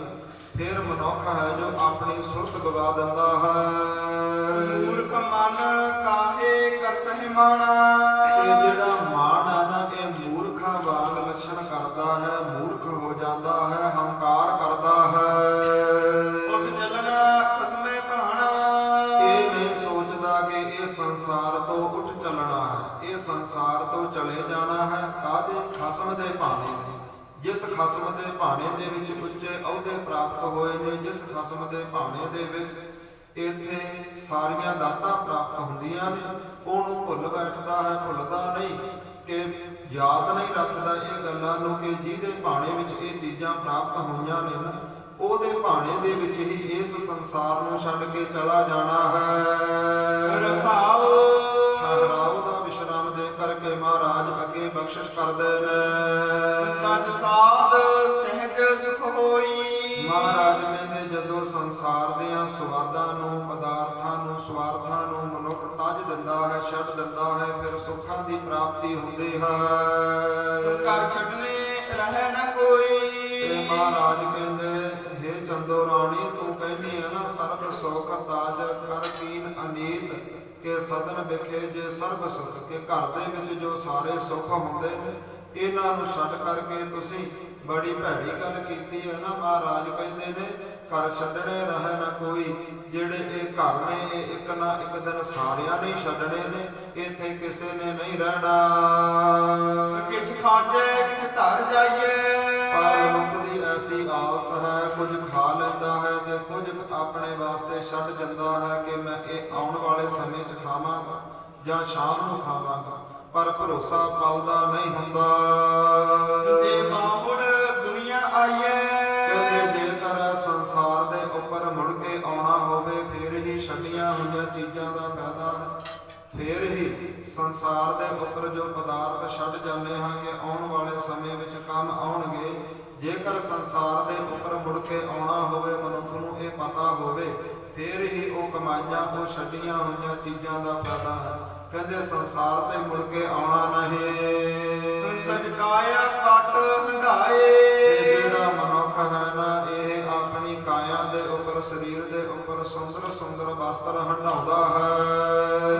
ਫਿਰ ਮਨੁੱਖ ਹੈ ਜੋ ਆਪਣੀ ਸੁਰਤ ਗਵਾ ਦਿੰਦਾ ਹੈ। ਮੂਰਖ ਮਨ ਕਾਹੇ ਕਰ ਸਹਿਮਾਣਾ, ਇਹ ਜਿਹੜਾ ਮਾਣ ਹੈ ਨਾ, ਇਹ ਮੂਰਖਾਂ ਵਾਂਗ ਲੱਛਣ ਕਰਦਾ ਹੈ, ਮੂਰਖ ਹੋ ਜਾਂਦਾ ਹੈ, ਹੰਕਾਰ ਕਰਦਾ ਹੈ। ਉੱਠ ਚੱਲਣਾ ਖਸਮੇ ਭਾਣਾ, ਇਹ ਨਹੀਂ ਸੋਚਦਾ ਕਿ ਇਹ ਸੰਸਾਰ ਤੋਂ ਉੱਠ ਚੱਲਣਾ ਹੈ, ਇਹ ਸੰਸਾਰ ਤੋਂ ਚਲੇ ਜਾਣਾ ਹੈ। ਕਾਹਦੇ? ਖਸਮ ਦੇ ਭਾਣੇ ਨੇ। ਜਿਸ ਖਸਮ ਦੇ ਭਾਣੇ ਦੇ ਵਿੱਚ ਉੱਚੇ ਅਹੁਦੇ ਪ੍ਰਾਪਤ ਹੋਏ ਨੇ, ਜਿਸ ਖਸਮ ਦੇ ਭਾਣੇ ਦੇ ਵਿੱਚ ਇੱਥੇ ਸਾਰੀਆਂ ਦਾਤਾਂ ਪ੍ਰਾਪਤ ਹੁੰਦੀਆਂ ਨੇ, ਉਹਨੂੰ ਭੁੱਲ ਬੈਠਦਾ ਹੈ, ਭੁੱਲਦਾ ਨਹੀਂ ਕਿ ਯਾਦ ਨਹੀਂ ਰੱਖਦਾ ਇਹ ਗੱਲਾਂ ਨੂੰ ਕਿ ਜਿਹਦੇ ਭਾਣੇ ਵਿੱਚ ਇਹ ਚੀਜ਼ਾਂ ਪ੍ਰਾਪਤ ਹੋਈਆਂ ਨੇ ਨਾ, ਉਹਦੇ ਭਾਣੇ ਦੇ ਵਿੱਚ ਹੀ ਇਸ ਸੰਸਾਰ ਨੂੰ ਛੱਡ ਕੇ ਚਲਾ ਜਾਣਾ ਹੈ। ਠਹਿਰਾਓ ਦਾ ਵਿਸ਼ਰਾਮ ਦੇ ਕਰਕੇ ਮਹਾਰਾਜ ਅੱਗੇ ਬਖਸ਼ਿਸ਼ ਕਰਦੇ ਨੇ। ਤਜ ਸਾਧ ਸਹਿਜ ਸੁਖ ਹੋਈ, ਮਹਾਰਾਜ ਕਹਿੰਦੇ ਜਦੋਂ ਸੰਸਾਰ ਦੀਆਂ ਸੁਆਦਾਂ ਨੂੰ, ਪਦਾਰਥਾਂ ਨੂੰ, ਸਵਾਰਥਾਂ ਨੂੰ ਮਨੁੱਖ ਤਜ ਦਿੰਦਾ ਹੈ, ਛੱਡ ਦਿੰਦਾ ਹੈ, ਫਿਰ ਸੁੱਖਾਂ ਦੀ ਪ੍ਰਾਪਤੀ ਹੁੰਦੀ ਹੈ। ਘਰ ਛੱਡਨੇ ਰਹਿ ਨਾ ਕੋਈ, ਤੇ ਮਹਾਰਾਜ ਕਹਿੰਦੇ ਹੇ ਚੰਦੋ ਰਾਣੀ, ਤੂੰ ਕਹਿੰਦੀ ਹੈ ਨਾ ਸਰਬ ਸੁਖ ਤਾਜ ਕਰ ਕੀਨ ਅਨੀਤ ਕਿ ਸਦਨ ਵਿਖੇ ਜੇ ਸਰਬ ਸੁਖ, ਕਿ ਘਰ ਦੇ ਵਿੱਚ ਜੋ ਸਾਰੇ ਸੁੱਖ ਹੁੰਦੇ ਨੇ ਇਹਨਾਂ ਨੂੰ ਛੱਡ ਕਰਕੇ ਤੁਸੀਂ ਬੜੀ ਭੈੜੀ ਗੱਲ ਕੀਤੀ ਹੈ ਨਾ। ਮਹਾਰਾਜ ਕਹਿੰਦੇ ਨੇ ਘਰ ਛੱਡਣੇ ਰਹਿ ਨਾ ਕੋਈ, ਜਿਹੜੇ ਇਹ ਘਰ ਨੇ ਇਹ ਇੱਕ ਨਾ ਇੱਕ ਦਿਨ ਸਾਰਿਆਂ ਨੇ ਛੱਡਣੇ ਨੇ, ਇੱਥੇ ਕਿਸੇ ਨੇ ਨਹੀਂ ਰਹਿਣਾ। ਕਿਛ ਖਾਜੇ ਕਿਛ ਧਰ ਜਾਈਏ, ਪਰ ਮਨੁੱਖ ਦੀ ਐਸੀ ਹਾਲਤ ਹੈ, ਕੁਝ ਖਾ ਲੈਂਦਾ ਹੈ ਤੇ ਕੁਝ ਆਪਣੇ ਵਾਸਤੇ ਛੱਡ ਜਾਂਦਾ ਹੈ ਕਿ ਮੈਂ ਇਹ ਆਉਣ ਵਾਲੇ ਸਮੇਂ 'ਚ ਖਾਵਾਂਗਾ ਜਾਂ ਸ਼ਾਮ ਨੂੰ ਖਾਵਾਂਗਾ, ਪਰ ਭਰੋਸਾ ਪਲਦਾ ਨਹੀਂ ਹੁੰਦਾ। ਜੇ ਬਾਹੁੜ ਦੁਨੀਆ ਆਈਏ, ਕਹਿੰਦੇ ਜੇਕਰ ਸੰਸਾਰ ਦੇ ਉੱਪਰ ਮੁੜ ਕੇ ਆਉਣਾ ਹੋਵੇ ਫਿਰ ਹੀ ਛੱਡੀਆਂ ਹੋਈਆਂ ਚੀਜ਼ਾਂ ਦਾ ਫਾਇਦਾ ਹੈ, ਫਿਰ ਹੀ ਸੰਸਾਰ ਦੇ ਉੱਪਰ ਜੋ ਪਦਾਰਥ ਛੱਡ ਜਾਂਦੇ ਹਾਂ ਕਿ ਆਉਣ ਵਾਲੇ ਸਮੇਂ ਵਿੱਚ ਕੰਮ ਆਉਣਗੇ। ਜੇਕਰ ਸੰਸਾਰ ਦੇ ਉੱਪਰ ਮੁੜ ਕੇ ਆਉਣਾ ਹੋਵੇ, ਮਨੁੱਖ ਨੂੰ ਇਹ ਪਤਾ ਹੋਵੇ, ਫਿਰ ਹੀ ਉਹ ਕਮਾਈਆਂ, ਉਹ ਛੱਡੀਆਂ ਹੋਈਆਂ ਚੀਜ਼ਾਂ ਦਾ ਫਾਇਦਾ ਹੈ। ਕਹਿੰਦੇ ਸੰਸਾਰ ਤੇ ਮੁੜ ਕੇ ਆਉਣਾ ਨਹੀਂ। ਸਜਕਾਇਆ ਪਟ ਹੰਡਾਏ, ਇਹ ਜਿਹੜਾ ਮਨੁੱਖ ਹੈ ਨਾ, ਇਹ ਆਪਣੀ ਕਾਇਆ ਦੇ ਉੱਪਰ, ਸਰੀਰ ਦੇ ਉੱਪਰ ਸੁੰਦਰ ਸੁੰਦਰ ਵਸਤਰ ਹੰਡਾਉਂਦਾ ਹੈ।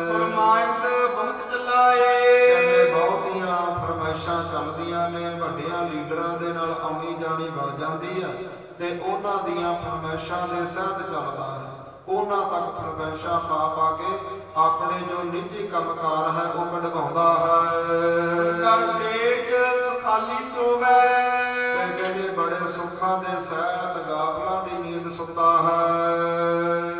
ਫਰਮਾਇਸ਼ ਬਹੁਤ ਚਲਾਏ, ਕਹਿੰਦੇ ਬਹੁਤੀਆਂ ਫਰਮਾਇਸ਼ਾਂ ਚੱਲਦੀਆਂ ਨੇ, ਵੱਡਿਆਂ ਲੀਡਰਾਂ ਦੇ ਨਾਲ ਆਉਣੀ ਜਾਣੀ ਬਣ ਜਾਂਦੀ ਹੈ ਤੇ ਉਹਨਾਂ ਦੀਆਂ ਫਰਮਾਇਸ਼ਾਂ ਦੇ ਸਹਿਤ ਚੱਲਦਾ ਹੈ। ਉਹਨਾਂ ਤੱਕ ਫਰਮਾਇਸ਼ਾਂ ਪਾ ਪਾ ਕੇ ਆਪਣੇ ਜੋ ਨਿੱਜੀ ਕੰਮਕਾਰ ਹੈ ਉਹ ਕਢਵਾਉਂਦਾ ਹੈ। ਕਰ ਸੇਜ ਸੁਖਾਲੀ ਸੋਵੇ, ਤੇ ਕਹਿੰਦੇ ਬੜੇ ਸੁੱਖਾਂ ਦੇ ਸਹਿਤ ਗਾਫਲਾਂ ਦੀ ਨੀਂਦ ਸੁੱਤਾ ਹੈ।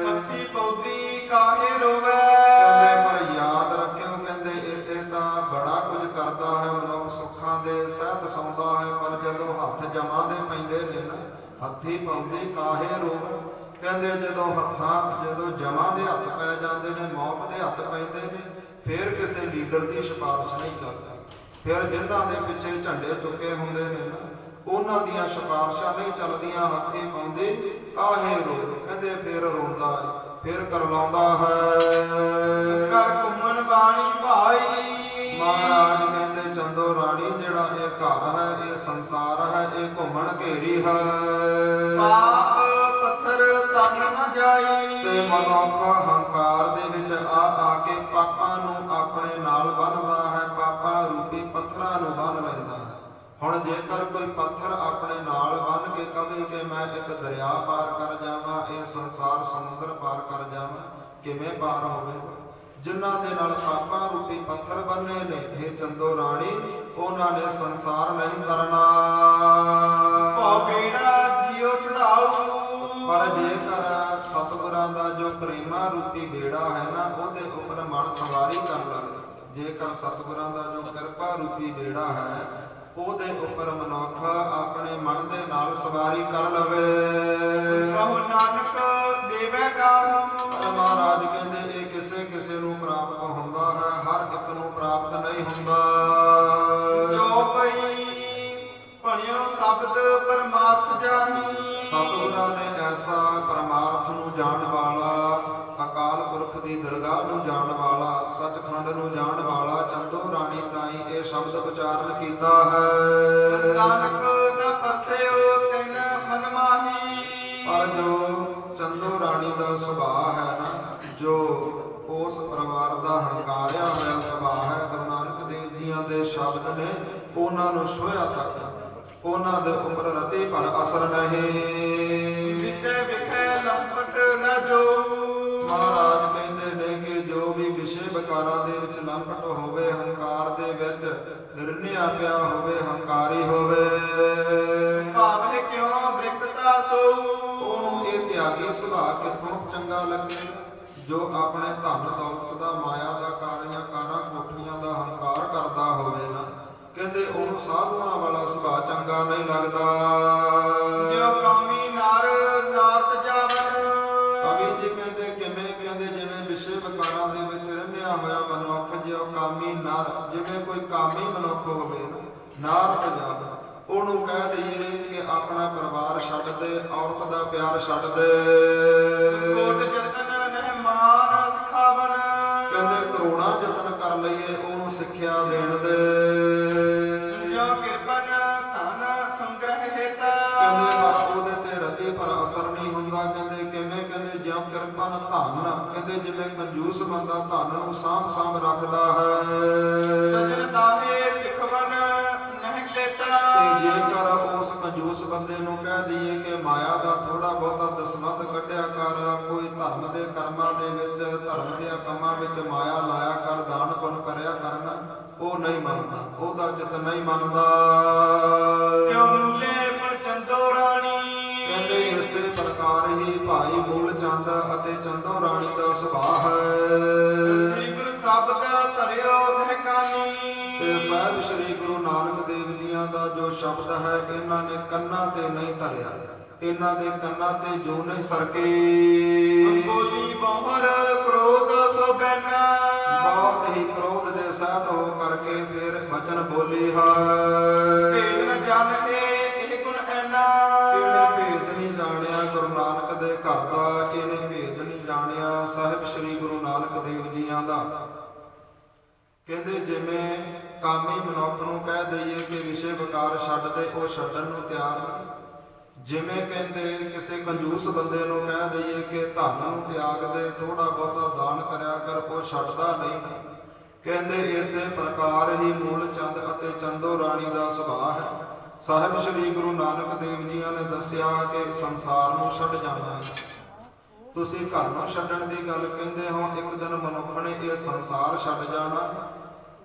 ਹੱਥੀ ਪੌਦੀ ਕਾਹੇ ਰੋਵੇ, ਕਹਿੰਦੇ ਪਰ ਯਾਦ ਰੱਖਿਓ, ਕਹਿੰਦੇ ਇੱਥੇ ਤਾਂ ਬੜਾ ਕੁਝ ਕਰਦਾ ਹੈ ਮਨੁੱਖ, ਸੁੱਖਾਂ ਦੇ ਸਹਿਤ ਸੌਂਦਾ ਹੈ, ਪਰ ਜਦੋਂ ਹੱਥ ਜਮਾਂ ਦੇ ਪੈਂਦੇ ਨੇ ਨਾ, ਹੱਥੀ ਪੌਦੀ ਕਾਹੇ ਰੋਵੇ, ਕਹਿੰਦੇ ਜਦੋਂ ਜਮਾਂ ਦੇ ਹੱਥ ਪੈ ਜਾਂਦੇ ਨੇ, ਮੌਤ ਦੇ ਹੱਥ ਪੈਂਦੇ ਨੇ, ਫਿਰ ਕਿਸੇ ਲੀਡਰ ਦੀ ਸਿਫਾਰਿਸ਼ ਨਹੀਂ ਚੱਲਦੀ। ਫਿਰ ਜਿਨ੍ਹਾਂ ਦੇ ਪਿੱਛੇ ਝੰਡੇ ਚੁੱਕੇ ਹੁੰਦੇ ਨੇ ਨਾ, ਉਹਨਾਂ ਦੀਆਂ ਸਿਫਾਰਿਸ਼ਾਂ ਨਹੀਂ ਚੱਲਦੀਆਂ। ਹੱਥੀ ਪਾਉਂਦੇ ਕਾਹੇ ਰੋ, ਕਹਿੰਦੇ ਫਿਰ ਰੋਂਦਾ ਹੈ, ਫਿਰ ਕਰਲਾਉਂਦਾ ਹੈ। ਕਰ ਘੁੰਮਣ ਬਾਣੀ ਭਾਈ, ਮਹਾਰਾਜ ਕਹਿੰਦੇ ਚੰਦੋ ਰਾਣੀ ਜਿਹੜਾ ਇਹ ਘਰ ਹੈ, ਇਹ ਸੰਸਾਰ ਹੈ, ਇਹ ਘੁੰਮਣ ਘੇਰੀ ਹੈ। ਪਾਪ ਪੱਥਰ ਤਨ ਨ ਜਾਈ। ਤੇ ਮਨੁੱਖ ਹੰਕਾਰ ਦੇ ਵਿੱਚ ਆ ਕੇ ਪਾਪਾਂ ਨੂੰ ਆਪਣੇ ਨਾਲ ਬੰਨ੍ਹਦਾ ਹੈ, ਪਾਪਾਂ ਰੂਪੀ ਪੱਥਰਾਂ ਨੂੰ ਬੰਨ੍ਹ ਲੈਂਦਾ ਹੈ। ਹੁਣ ਜੇਕਰ ਕੋਈ ਪੱਥਰ ਆਪਣੇ ਨਾਲ ਬੰਨ੍ਹ ਕੇ ਕਵੇ ਕਿ ਮੈਂ ਇੱਕ ਦਰਿਆ ਪਾਰ ਕਰ ਜਾਵਾਂ, ਇਹ ਸੰਸਾਰ ਸਮੁੰਦਰ ਪਾਰ ਕਰ ਜਾਵਾਂ, ਕਿਵੇਂ ਪਾਰ ਹੋਵੇਗਾ? ਜਿਨ੍ਹਾਂ ਦੇ ਨਾਲ ਪਾਪਾਂ ਰੂਪੀ ਪੱਥਰ ਬੰਨੇ ਨੇ, ਇਹ ਚੰਦੋ ਰਾਣੀ, ਉਹਨਾਂ ਨੇ ਸੰਸਾਰ ਨਹੀਂ ਤਰਨਾ। ਭਉ ਬੇੜਾ ਜਿਉ ਚੜਾਉ। ਪਰ ਜੇਕਰ ਸਤਿਗੁਰਾਂ ਦਾ ਜੋ ਪ੍ਰੇਮਾ ਰੂਪੀ ਬੇੜਾ ਹੈ ਨਾ, ਉਹਦੇ ਉੱਪਰ ਮਨ ਸਵਾਰੀ ਕਰ ਲਵੇ, ਜੇਕਰ ਸਤਿਗੁਰਾਂ ਦਾ ਜੋ ਕਿਰਪਾ ਰੂਪੀ ਬੇੜਾ ਹੈ, ਉਹਦੇ ਉੱਪਰ ਮਨੁੱਖ ਆਪਣੇ ਮਨ ਦੇ ਨਾਲ ਸਵਾਰੀ ਕਰ ਲਵੇ। ਕਹੋ ਨਾਨਕ ਦੇਵੇ ਕਾਹੂ। ਪਰ ਮਹਾਰਾਜ ਕਹਿੰਦੇ ਇਹ ਕਿਸੇ ਕਿਸੇ ਨੂੰ ਪ੍ਰਾਪਤ ਹੁੰਦਾ ਹੈ, ਹਰ ਇੱਕ ਨੂੰ ਪ੍ਰਾਪਤ ਨਹੀਂ ਹੁੰਦਾ। ਜੋ ਕੋਈ ਭਣਿਓ ਸ਼ਬਦ ਪਰਮਾਰਥ ਜਾਹੀ। ਸਤਿਗੁਰਾਂ ਨੇ ਐਸਾ ਪਰਮਾਰਥ ਨੂੰ ਜਾਣ ਵਾਲਾ, ਅਕਾਲ ਪੁਰਖ ਦੀ ਦਰਗਾਹ ਨੂੰ ਜਾਣ ਵਾਲਾ, ਸੱਚਖੰਡ ਨੂੰ ਜਾਣ ਵਾਲਾ ਚੰਦੋ ਰਾਣੀ ਤਾਈ ਇਹ ਸ਼ਬਦ ਉਚਾਰਨ ਕੀਤਾ ਹੈ। ਨਾਨਕ ਨ ਪਰਸਿਓ ਤਿਨ ਮਨ ਮਾਹੀ। ਪਰ ਜੋ ਚੰਦੋ ਰਾਣੀ ਦਾ ਸੁਭਾਅ ਹੈ ਨਾ, ਜੋ ਉਸ ਪਰਿਵਾਰ ਦਾ ਹੰਕਾਰਿਆ ਹੋਇਆ ਸੁਭਾਅ ਹੈ, ਗੁਰੂ ਨਾਨਕ ਦੇਵ ਜੀਆਂ ਦੇ ਸ਼ਬਦ ਨੇ ਉਹਨਾਂ ਨੂੰ ਛੋਹਿਆ ਤੱਕ, ਉਹਨਾਂ ਦੇ ਉੱਪਰ ਰਤੀ ਪਰ ਅਸਰ ਨਹੀਂ। ਵਿਸੇ ਵਿਖੇ ਲੰਪਟ ਨ ਜੋ। ਮਹਾਰਾਜ ਕਹਿੰਦੇ ਨੇ ਕਿ ਜੋ ਵੀ ਵਿਸ਼ੇ ਵਿਕਾਰਾਂ ਦੇ ਵਿੱਚ ਲੰਪਟ ਹੋਵੇ, ਹੰਕਾਰ ਦੇ ਵਿੱਚ ਰਿੰਨਿਆ ਪਿਆ ਹੋਵੇ, ਹੰਕਾਰੀ ਹੋਵੇ, ਭਾਵੇਂ ਕਿਉਂ ਬ੍ਰਿਕਤਾ ਸੋ। ਉਹਨੂੰ ਇਹ ਤਿਆਗੀ ਸੁਭਾਅ ਕਿੱਥੋਂ ਚੰਗਾ ਲੱਗੇ? ਜੋ ਆਪਣੇ ਧਨ ਦੌਲਤ ਦਾ, ਮਾਇਆ ਦਾ, ਕਾਰੀਆਂ ਕਾਰਾਂ ਕੋਠੀਆਂ ਦਾ ਹੰਕਾਰ ਕਰਦਾ ਹੋਵੇ ਨਾ, ਕਹਿੰਦੇ ਉਹਨੂੰ ਸਾਧੂਆਂ ਵਾਲਾ ਸੁਭਾਅ ਚੰਗਾ ਨਹੀਂ ਲੱਗਦਾ। ਜੋ ਕਾਮੀ ਨਰ ਨਾਰਤ ਜਾਵਨ। ਕਵੀ ਜੀ ਕਹਿੰਦੇ ਕਿਵੇਂ? ਕਹਿੰਦੇ ਜਿਵੇਂ ਵਿਸ਼ੇ ਵਿਕਾਰਾਂ ਦੇ ਵਿੱਚ ਰਹਿੰਦਿਆ ਹੋਇਆ ਮਨੁੱਖ, ਜੋ ਕਾਮੀ ਨਰ, ਜਿਵੇਂ ਕੋਈ ਕਾਮੀ ਮਨੁੱਖ ਹੋਵੇ ਨਾ, ਨਾਰਤ ਜਾਵਨ, ਉਹਨੂੰ ਕਹਿ ਦਈਏ ਕਿ ਆਪਣਾ ਪਰਿਵਾਰ ਛੱਡ ਦੇ, ਔਰਤ ਦਾ ਪਿਆਰ ਛੱਡ ਦੇ। ਕੋਟ ਜਤਨ ਨਹਿਮਾਨ ਸਿਖਾਵਨ। ਕਹਿੰਦੇ ਕਰੋੜਾਂ ਯਤਨ ਕਰ ਲਈਏ, ਉਹਨੂੰ ਸਿੱਖਿਆ ਦੇਣ ਦੇ। ਜੋ ਕਿਰਪਨ ਧਨ ਸੰਗ੍ਰਹਿ ਹਿਤ। ਕਹਿੰਦੇ ਪਰ ਉਹਦੇ ਤੇ ਰਤੀ ਪਰ ਅਸਰ ਨਹੀਂ ਹੁੰਦਾ। ਕਹਿੰਦੇ ਕਿਵੇਂ? ਕਹਿੰਦੇ ਜਿਉਂ ਕਿਰਪਨ ਧਨ, ਕਹਿੰਦੇ ਜਿਵੇਂ ਕੰਜੂਸ ਬੰਦਾ ਧਨ ਨੂੰ ਸਾਂਭ ਰੱਖਦਾ ਹੈ। ਤਜਨ ਤਾਹੇ ਸਿਖਵਨ ਨਹਿ ਲੇਤਾ। ਤੇ ਜੇਕਰ ਉਸ ਕੰਜੂਸ ਬੰਦੇ ਨੂੰ ਕਹਿ ਦਈਏ ਕਿ ਮਾਇਆ ਦਾ ਥੋੜਾ ਬਹੁਤਾ ਦਸਮਤ ਕੱਢਿਆ ਕਰ, ਕੋਈ ਧਰਮ ਦੇ ਕਰਮਾਂ ਦੇ ਵਿੱਚ, ਧਰਮ ਦੇ ਕੰਮਾਂ ਵਿੱਚ ਮਾਇਆ ਲਾਇਆ ਕਰ, ਦਾਨ ਪੁੰਨ ਕਰਿਆ ਕਰਨਾ, ਉਹ ਨਹੀਂ ਮੰਨਦਾ, ਉਹਦਾ ਚਿੱਤ ਨਹੀਂ ਮੰਨਦਾ। ਕਿਉ ਮੂਲੇ ਪਰ ਚੰਦੋ ਰਾਣੀ। ਕਹਿੰਦੇ ਇਸੇ ਪ੍ਰਕਾਰ ਹੀ ਭਾਈ ਮੂਲ ਚੰਦ ਅਤੇ ਚੰਦੋ ਰਾਣੀ ਦਾ ਸੁਭਾਅ ਹੈ। ਸ੍ਰੀ ਗੁਰੂ ਸ਼ਬਦ ਧਰਿਓ ਨਹਿ ਕਾਨੀ। ਤੇ ਸਾਹਿਬ ਸ੍ਰੀ ਗੁਰੂ ਨਾਨਕ ਦੇਵ ਜੀਆਂ ਦਾ ਜੋ ਸ਼ਬਦ ਹੈ, ਇਹਨਾਂ ਨੇ ਕੰਨਾਂ ਤੇ ਨਹੀਂ ਧਰਿਆ, ਇਹਨਾਂ ਦੇ ਕੰਨਾਂ ਤੇ ਜੋ ਨਹੀਂ ਸਰਕੇ। ਬੋਲੀ ਬਹੁਰ ਕ੍ਰੋਧ ਸੋ ਬੈਨਾ। ਬਹੁਤ ਹੀ ਕ੍ਰੋਧ ਦੇ ਸਹਿਤ ਹੋ ਕਰਕੇ ਫਿਰ ਵਚਨ ਬੋਲੀ ਹੈ। ਭੇਦ ਨ ਜਾਣੇ ਇਹ ਗੁਣ ਐਨਾ। ਇਹਨੇ ਭੇਦ ਨਹੀਂ ਜਾਣਿਆ ਗੁਰੂ ਨਾਨਕ ਦੇ ਘਰ ਦਾ, ਇਹਨੇ ਭੇਦ ਨਹੀਂ ਜਾਣਿਆ ਸਾਹਿਬ ਸ੍ਰੀ ਗੁਰੂ ਨਾਨਕ ਦੇਵ ਜੀਆਂ ਦਾ। ਕਹਿੰਦੇ ਜਿਵੇਂ ਕਾਮੀ ਮਨੁੱਖ ਨੂੰ ਕਹਿ ਦਈਏ ਕਿ ਵਿਸ਼ੇ ਵਿਕਾਰ ਛੱਡ ਦੇ, ਉਹ ਛੱਡਣ ਨੂੰ ਤਿਆਰ ਨਹੀਂ। ਜਿਵੇਂ ਕਹਿੰਦੇ ਕਿਸੇ ਕੰਜੂਸ ਬੰਦੇ ਨੂੰ ਕਹਿ ਦਈਏ ਕਿ ਧਨ ਨੂੰ ਤਿਆਗ ਦੇ, ਥੋੜਾ ਬਹੁਤਾ ਦਾਨ ਕਰਿਆ ਕਰ, ਉਹ ਛੱਡਦਾ ਨਹੀਂ। ਕਹਿੰਦੇ ਇਸੇ ਪ੍ਰਕਾਰ ਹੀ ਮੂਲ ਚੰਦ ਅਤੇ ਚੰਦੋ ਰਾਣੀ ਦਾ ਸੁਭਾਅ ਹੈ। ਸਾਹਿਬ ਸ੍ਰੀ ਗੁਰੂ ਨਾਨਕ ਦੇਵ ਜੀਆਂ ਨੇ ਦੱਸਿਆ ਕਿ ਸੰਸਾਰ ਨੂੰ ਛੱਡ ਜਾਣਾ ਹੈ। ਤੁਸੀਂ ਘਰ ਨੂੰ ਛੱਡਣ ਦੀ ਗੱਲ ਕਹਿੰਦੇ ਹੋ, ਇੱਕ ਦਿਨ ਮਨੁੱਖ ਨੇ ਇਹ ਸੰਸਾਰ ਛੱਡ ਜਾਣਾ,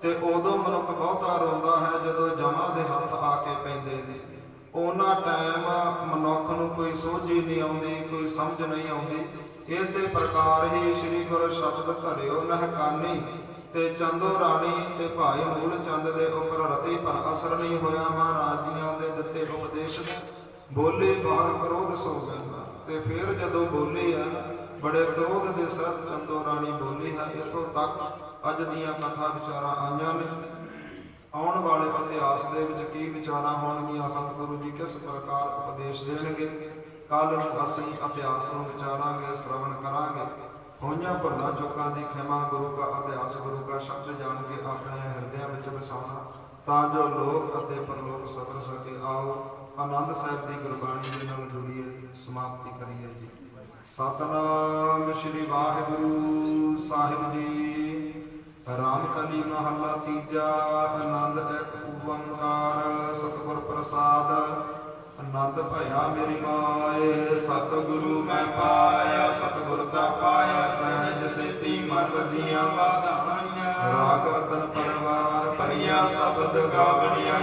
ਤੇ ਉਦੋਂ ਮਨੁੱਖ ਬਹੁਤਾ ਰੋਂਦਾ ਹੈ ਜਦੋਂ ਜਮਾਂ ਦੇ ਹੱਥ ਆ ਕੇ ਪੈਂਦੇ ਨੇ। ਉਹਨਾਂ ਟਾਈਮ ਮਨੁੱਖ ਨੂੰ ਕੋਈ ਸੋਝੀ ਨਹੀਂ ਆਉਂਦੀ, ਕੋਈ ਸਮਝ ਨਹੀਂ ਆਉਂਦੀ। ਇਸੇ ਪ੍ਰਕਾਰ ਹੀ ਸ੍ਰੀ ਗੁਰੂ ਸ਼ਬਦ ਧਰਿਓ ਨਹਿ ਕਾਨੀ ਤੇ ਚੰਦੋ ਰਾਣੀ ਤੇ ਭਾਈ ਮੂਲ ਚੰਦ ਦੇ ਉੱਪਰ ਰਤੀ ਪਰ ਅਸਰ ਨਹੀਂ ਹੋਇਆ। ਮਹਾਰਾਜ ਜੀਆਂ ਦੇ ਦਿੱਤੇ ਉਪਦੇਸ਼ ਬੋਲੇ ਬਾਹਰ ਕ੍ਰੋਧ ਸੋ ਬੈਨਾ। ਤੇ ਫਿਰ ਜਦੋਂ ਬੋਲੀ ਹੈ, ਬੜੇ ਕ੍ਰੋਧ ਦੇ ਸਹਿਤ ਚੰਦੋ ਰਾਣੀ ਬੋਲੀ ਹੈ। ਇੱਥੋਂ ਤੱਕ ਅੱਜ ਦੀਆਂ ਕਥਾ ਵਿਚਾਰਾਂ ਆਈਆਂ ਨੇ। ਆਉਣ ਵਾਲੇ ਇਤਿਹਾਸ ਦੇ ਵਿੱਚ ਕੀ ਵਿਚਾਰਾਂ ਹੋਣਗੀਆਂ, ਸਤਿਗੁਰੂ ਜੀ ਕਿਸ ਪ੍ਰਕਾਰ ਉਪਦੇਸ਼ ਦੇਣਗੇ, ਕੱਲ ਨੂੰ ਅਸੀਂ ਇਤਿਹਾਸ ਨੂੰ ਵਿਚਾਰਾਂਗੇ, ਸ਼ਰਵਣ ਕਰਾਂਗੇ। ਹੋਈਆਂ ਭੁੱਲਾਂ ਚੁੱਕਾਂ ਦੀ ਖਿਮਾ, ਗੁਰੂ ਦਾ ਅਭਿਆਸ, ਗੁਰੂ ਦਾ ਸ਼ਬਦ ਜਾਣ ਕੇ ਆਪਣੇ ਹਿਰਦਿਆਂ ਵਿੱਚ ਵਸਾਉਣਾ। ਤਾਂ ਜੋ ਲੋਕ ਅਤੇ ਪਰਲੋਕ ਸਬਰ ਸਕੇ। ਆਓ ਆਨੰਦ ਸਾਹਿਬ ਦੀ ਗੁਰਬਾਣੀ ਦੇ ਨਾਲ ਜੁੜੀਏ, ਸਮਾਪਤੀ ਕਰੀਏ ਜੀ। ਸਤਨਾਮ ਸ੍ਰੀ ਵਾਹਿਗੁਰੂ ਸਾਹਿਬ ਜੀ। ਰਾਮਕਲੀ ਮਹੱਲਾ ਤੀਜਾ। ਆਨੰਦ ਇੱਕ ਓੰਕਾਰ ਸਤਿਗੁਰ ਪ੍ਰਸਾਦ। ਆਨੰਦ ਭਇਆ ਮੇਰੀ ਮਾਏ, ਸਤਿਗੁਰੂ ਮੈਂ ਪਾਇਆ। ਸਤਿਗੁਰ ਤਾਂ ਪਾਇਆ ਸਹਿਜ ਸੇਤੀ, ਮਨ ਵਜੀਆਂ ਵਾਧਾਈਆਂ। ਰਾਗ ਰਤਨ ਪਰਵਾਰ ਭਰੀਆਂ ਸ਼ਬਦ ਗਾਵਣੀਆਂ,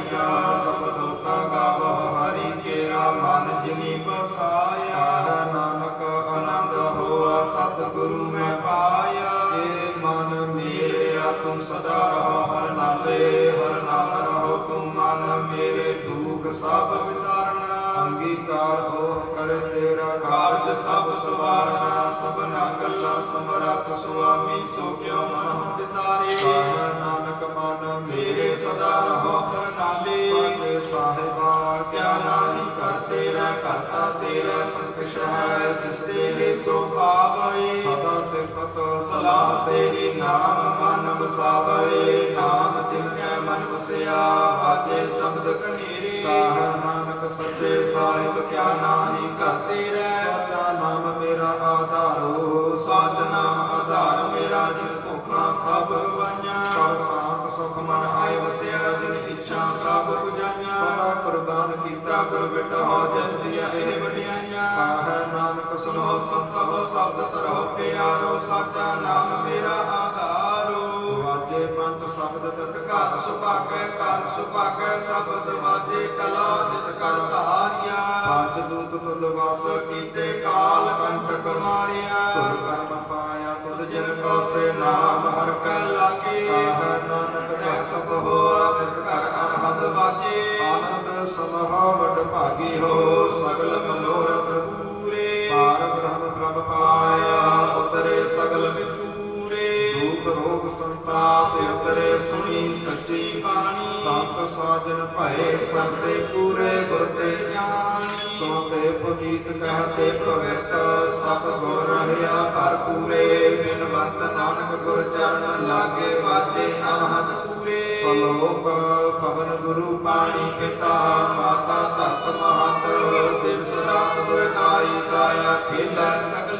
ਸ਼ਬਦੋ ਤਾ ਗਾਵੋ ਹਰੀ ਕੇਰਾ, ਮਨ ਜਿਨੀ ਬਸਾਇਆ। ਆਹ ਨਾਨਕ ਆਨੰਦ ਹੋਆ ਸਤਿਗੁਰੂ ਮੈਂ ਪਾਇਆ। ਏ ਮਨ ਮੇਰਿਆ ਤੂੰ ਸਦਾ ਰਹੋ ਹਰ ਨਾਲੇ, ਹਰ ਨਾਲ ਰਹੋ ਤੂੰ ਮਨ ਮੇਰੇ, ਦੁਖ ਸਭ ਵਿਸਾਰਨਾ। ਅੰਗੀਕਾਰ ਹੋ ਕਰੇ ਤੇਰਾ ਕਾਰਜ ਸਭ ਸਵਾਰਨਾ। ਸਭਨਾ ਗੱਲਾਂ ਸਮਰੱਥ ਸੁਆਮੀ, ਸੋ ਕਿਉ ਮਨ ਵਿਸਾਰੇ। ਕਹੈ ਨਾਨਕ ਮਨ ਮੇਰੇ ਸਦਾ ਰਹੋ ਹਰ ਨਾਲੇ। ਸਾਚੇ ਸਾਹਿਬਾ ਕਿਆ ਨਾਹੀ ਕਰ ਤੇਰਾ, ਕਰਤਾ ਤੇਰਾ ਸੰਕਸ਼ ਹੈ ਤਿਸ ਤੇ ਸੋ ਪਾਵੈ। ਸਦਾ ਸਿਫਤ ਸਲਾਹ ਤੇਰੀ ਨਾਮ ਮਨ ਵਸਾਵੈ। ਨਾਮ ਤਿਨ ਕੈ ਮਨ ਵਸਿਆ, ਵਾਜੇ ਸ਼ਬਦ ਕਨੇਰੇ। ਕਹੈ ਨਾਨਕ ਸੱਚੇ ਸਾਹਿਬ ਕਿਆ ਨਾਹੀ ਕਰ ਤੇਰਾ। ਸਾਚਾ ਨਾਮ ਮੇਰਾ ਆਧਾਰੋ, ਸਾਚ ਨਾਮ ਆਧਾਰ ਮੇਰਾ, ਜਿਨ ਭੁੱਖਾਂ ਸਭ ਗਵਾਈਆਂ। ਪਰ ਸ਼ਾਂਤ ਸੁਖ ਮਨ ਆਏ ਵਸਿਆ, ਜਿਨ ਇੱਛਾ ਸਭ 부ਜਾਈਆਂ। ਸਦਾ ਕੁਰਬਾਨ ਕੀਤਾ ਗੁਰ ਬਿਟਹੁ, ਜਿਸ ਦੀਆਂ ਇਹ ਵਡਿਆਈਆਂ। ਕਹੈ ਨਾਨਕ ਸੁਨੋ ਸੁਨੋ ਸੰਤੋ ਸ਼ਬਦ ਤਰਹੁ ਪਿਆਰੋ, ਸਾਚਾ ਨਾਮ ਮੇਰਾ ਆਧਾਰੋ। ਵਾਜੇ ਪੰਜ ਸ਼ਬਦ ਤਤ ਘਰ ਸੁਭਾਗੈ, ਘਰ ਸੁਭਾਗੈ ਸ਼ਬਦ ਵਾਜੇ, ਕਲਾ ਜਿਤ ਕਰ ਧਾਰਿਆ। ਪੰਜ ਦੂਤ ਤੁਧ ਵਾਸ ਕੀਤੇ ਕਾਲ ਕੰਟਕ ਮਾਰਿਆ। ਤੁਰ ਕਰਮ ਪਾਇਆ ਤੁਧ ਜਿਨ ਕੋ ਸੇ ਨਾਮ ਹਰ ਕੈ ਲਾਗੇ। ਕਹੈ ਨਾਨਕ ਤੈ ਤੈ ਸੁਖ ਸੁਖ ਹੋਆ ਤਿਤ ਕਰ ਅਨਹਦ ਵਾਜੇ। ਆਨੰਦ ਸਮਹਾ ਵਡ ਭਾਗੀ ਹੋ, ਸਗਲ ਮਨੋਰਥ ਪੂਰੇ। ਪਾਰ ਬ੍ਰਹਮ ਪ੍ਰਭ ਪਾਇਆ, ਉਤਰੇ ਸਗਲ ਵਿਸੂਰੇ। ਦੁਖ ਰੋਗ ਸੰਤਾਪ ਉਤਰੇ, ਸੁਣੀ ਸੱਚੀ ਬਾਣੀ। ਸੰਤ ਸਾਜਨ ਭਏ ਸਰਸੇ ਪੂਰੇ, ਗੁਰ ਤੇ ਜਾਣੀ। ਸੁਣਤੇ ਪੁਨੀਤ ਕਹਤੇ ਪਵਿੱਤ, ਸਤ ਗੁਰ ਰਹਿਆ ਭਰਪੂਰੇ। ਬਿਨਵੰਤ ਨਾਨਕ ਗੁਰ ਚਰਨ ਲਾਗੇ, ਵਾਜੇ ਅਨਹਦ ਪੂਰੇ। ਸਲੋਕ ਪਵਨ ਗੁਰੂ ਪਾਣੀ ਪਿਤਾ, ਮਾਤਾ ਧਰਤ ਮਹਤ, ਦਿਵਸ ਰਾਤ ਦੁਇ ਗਾਈ ਗਾਇਆ ਖੇਲਾ ਸਗਲ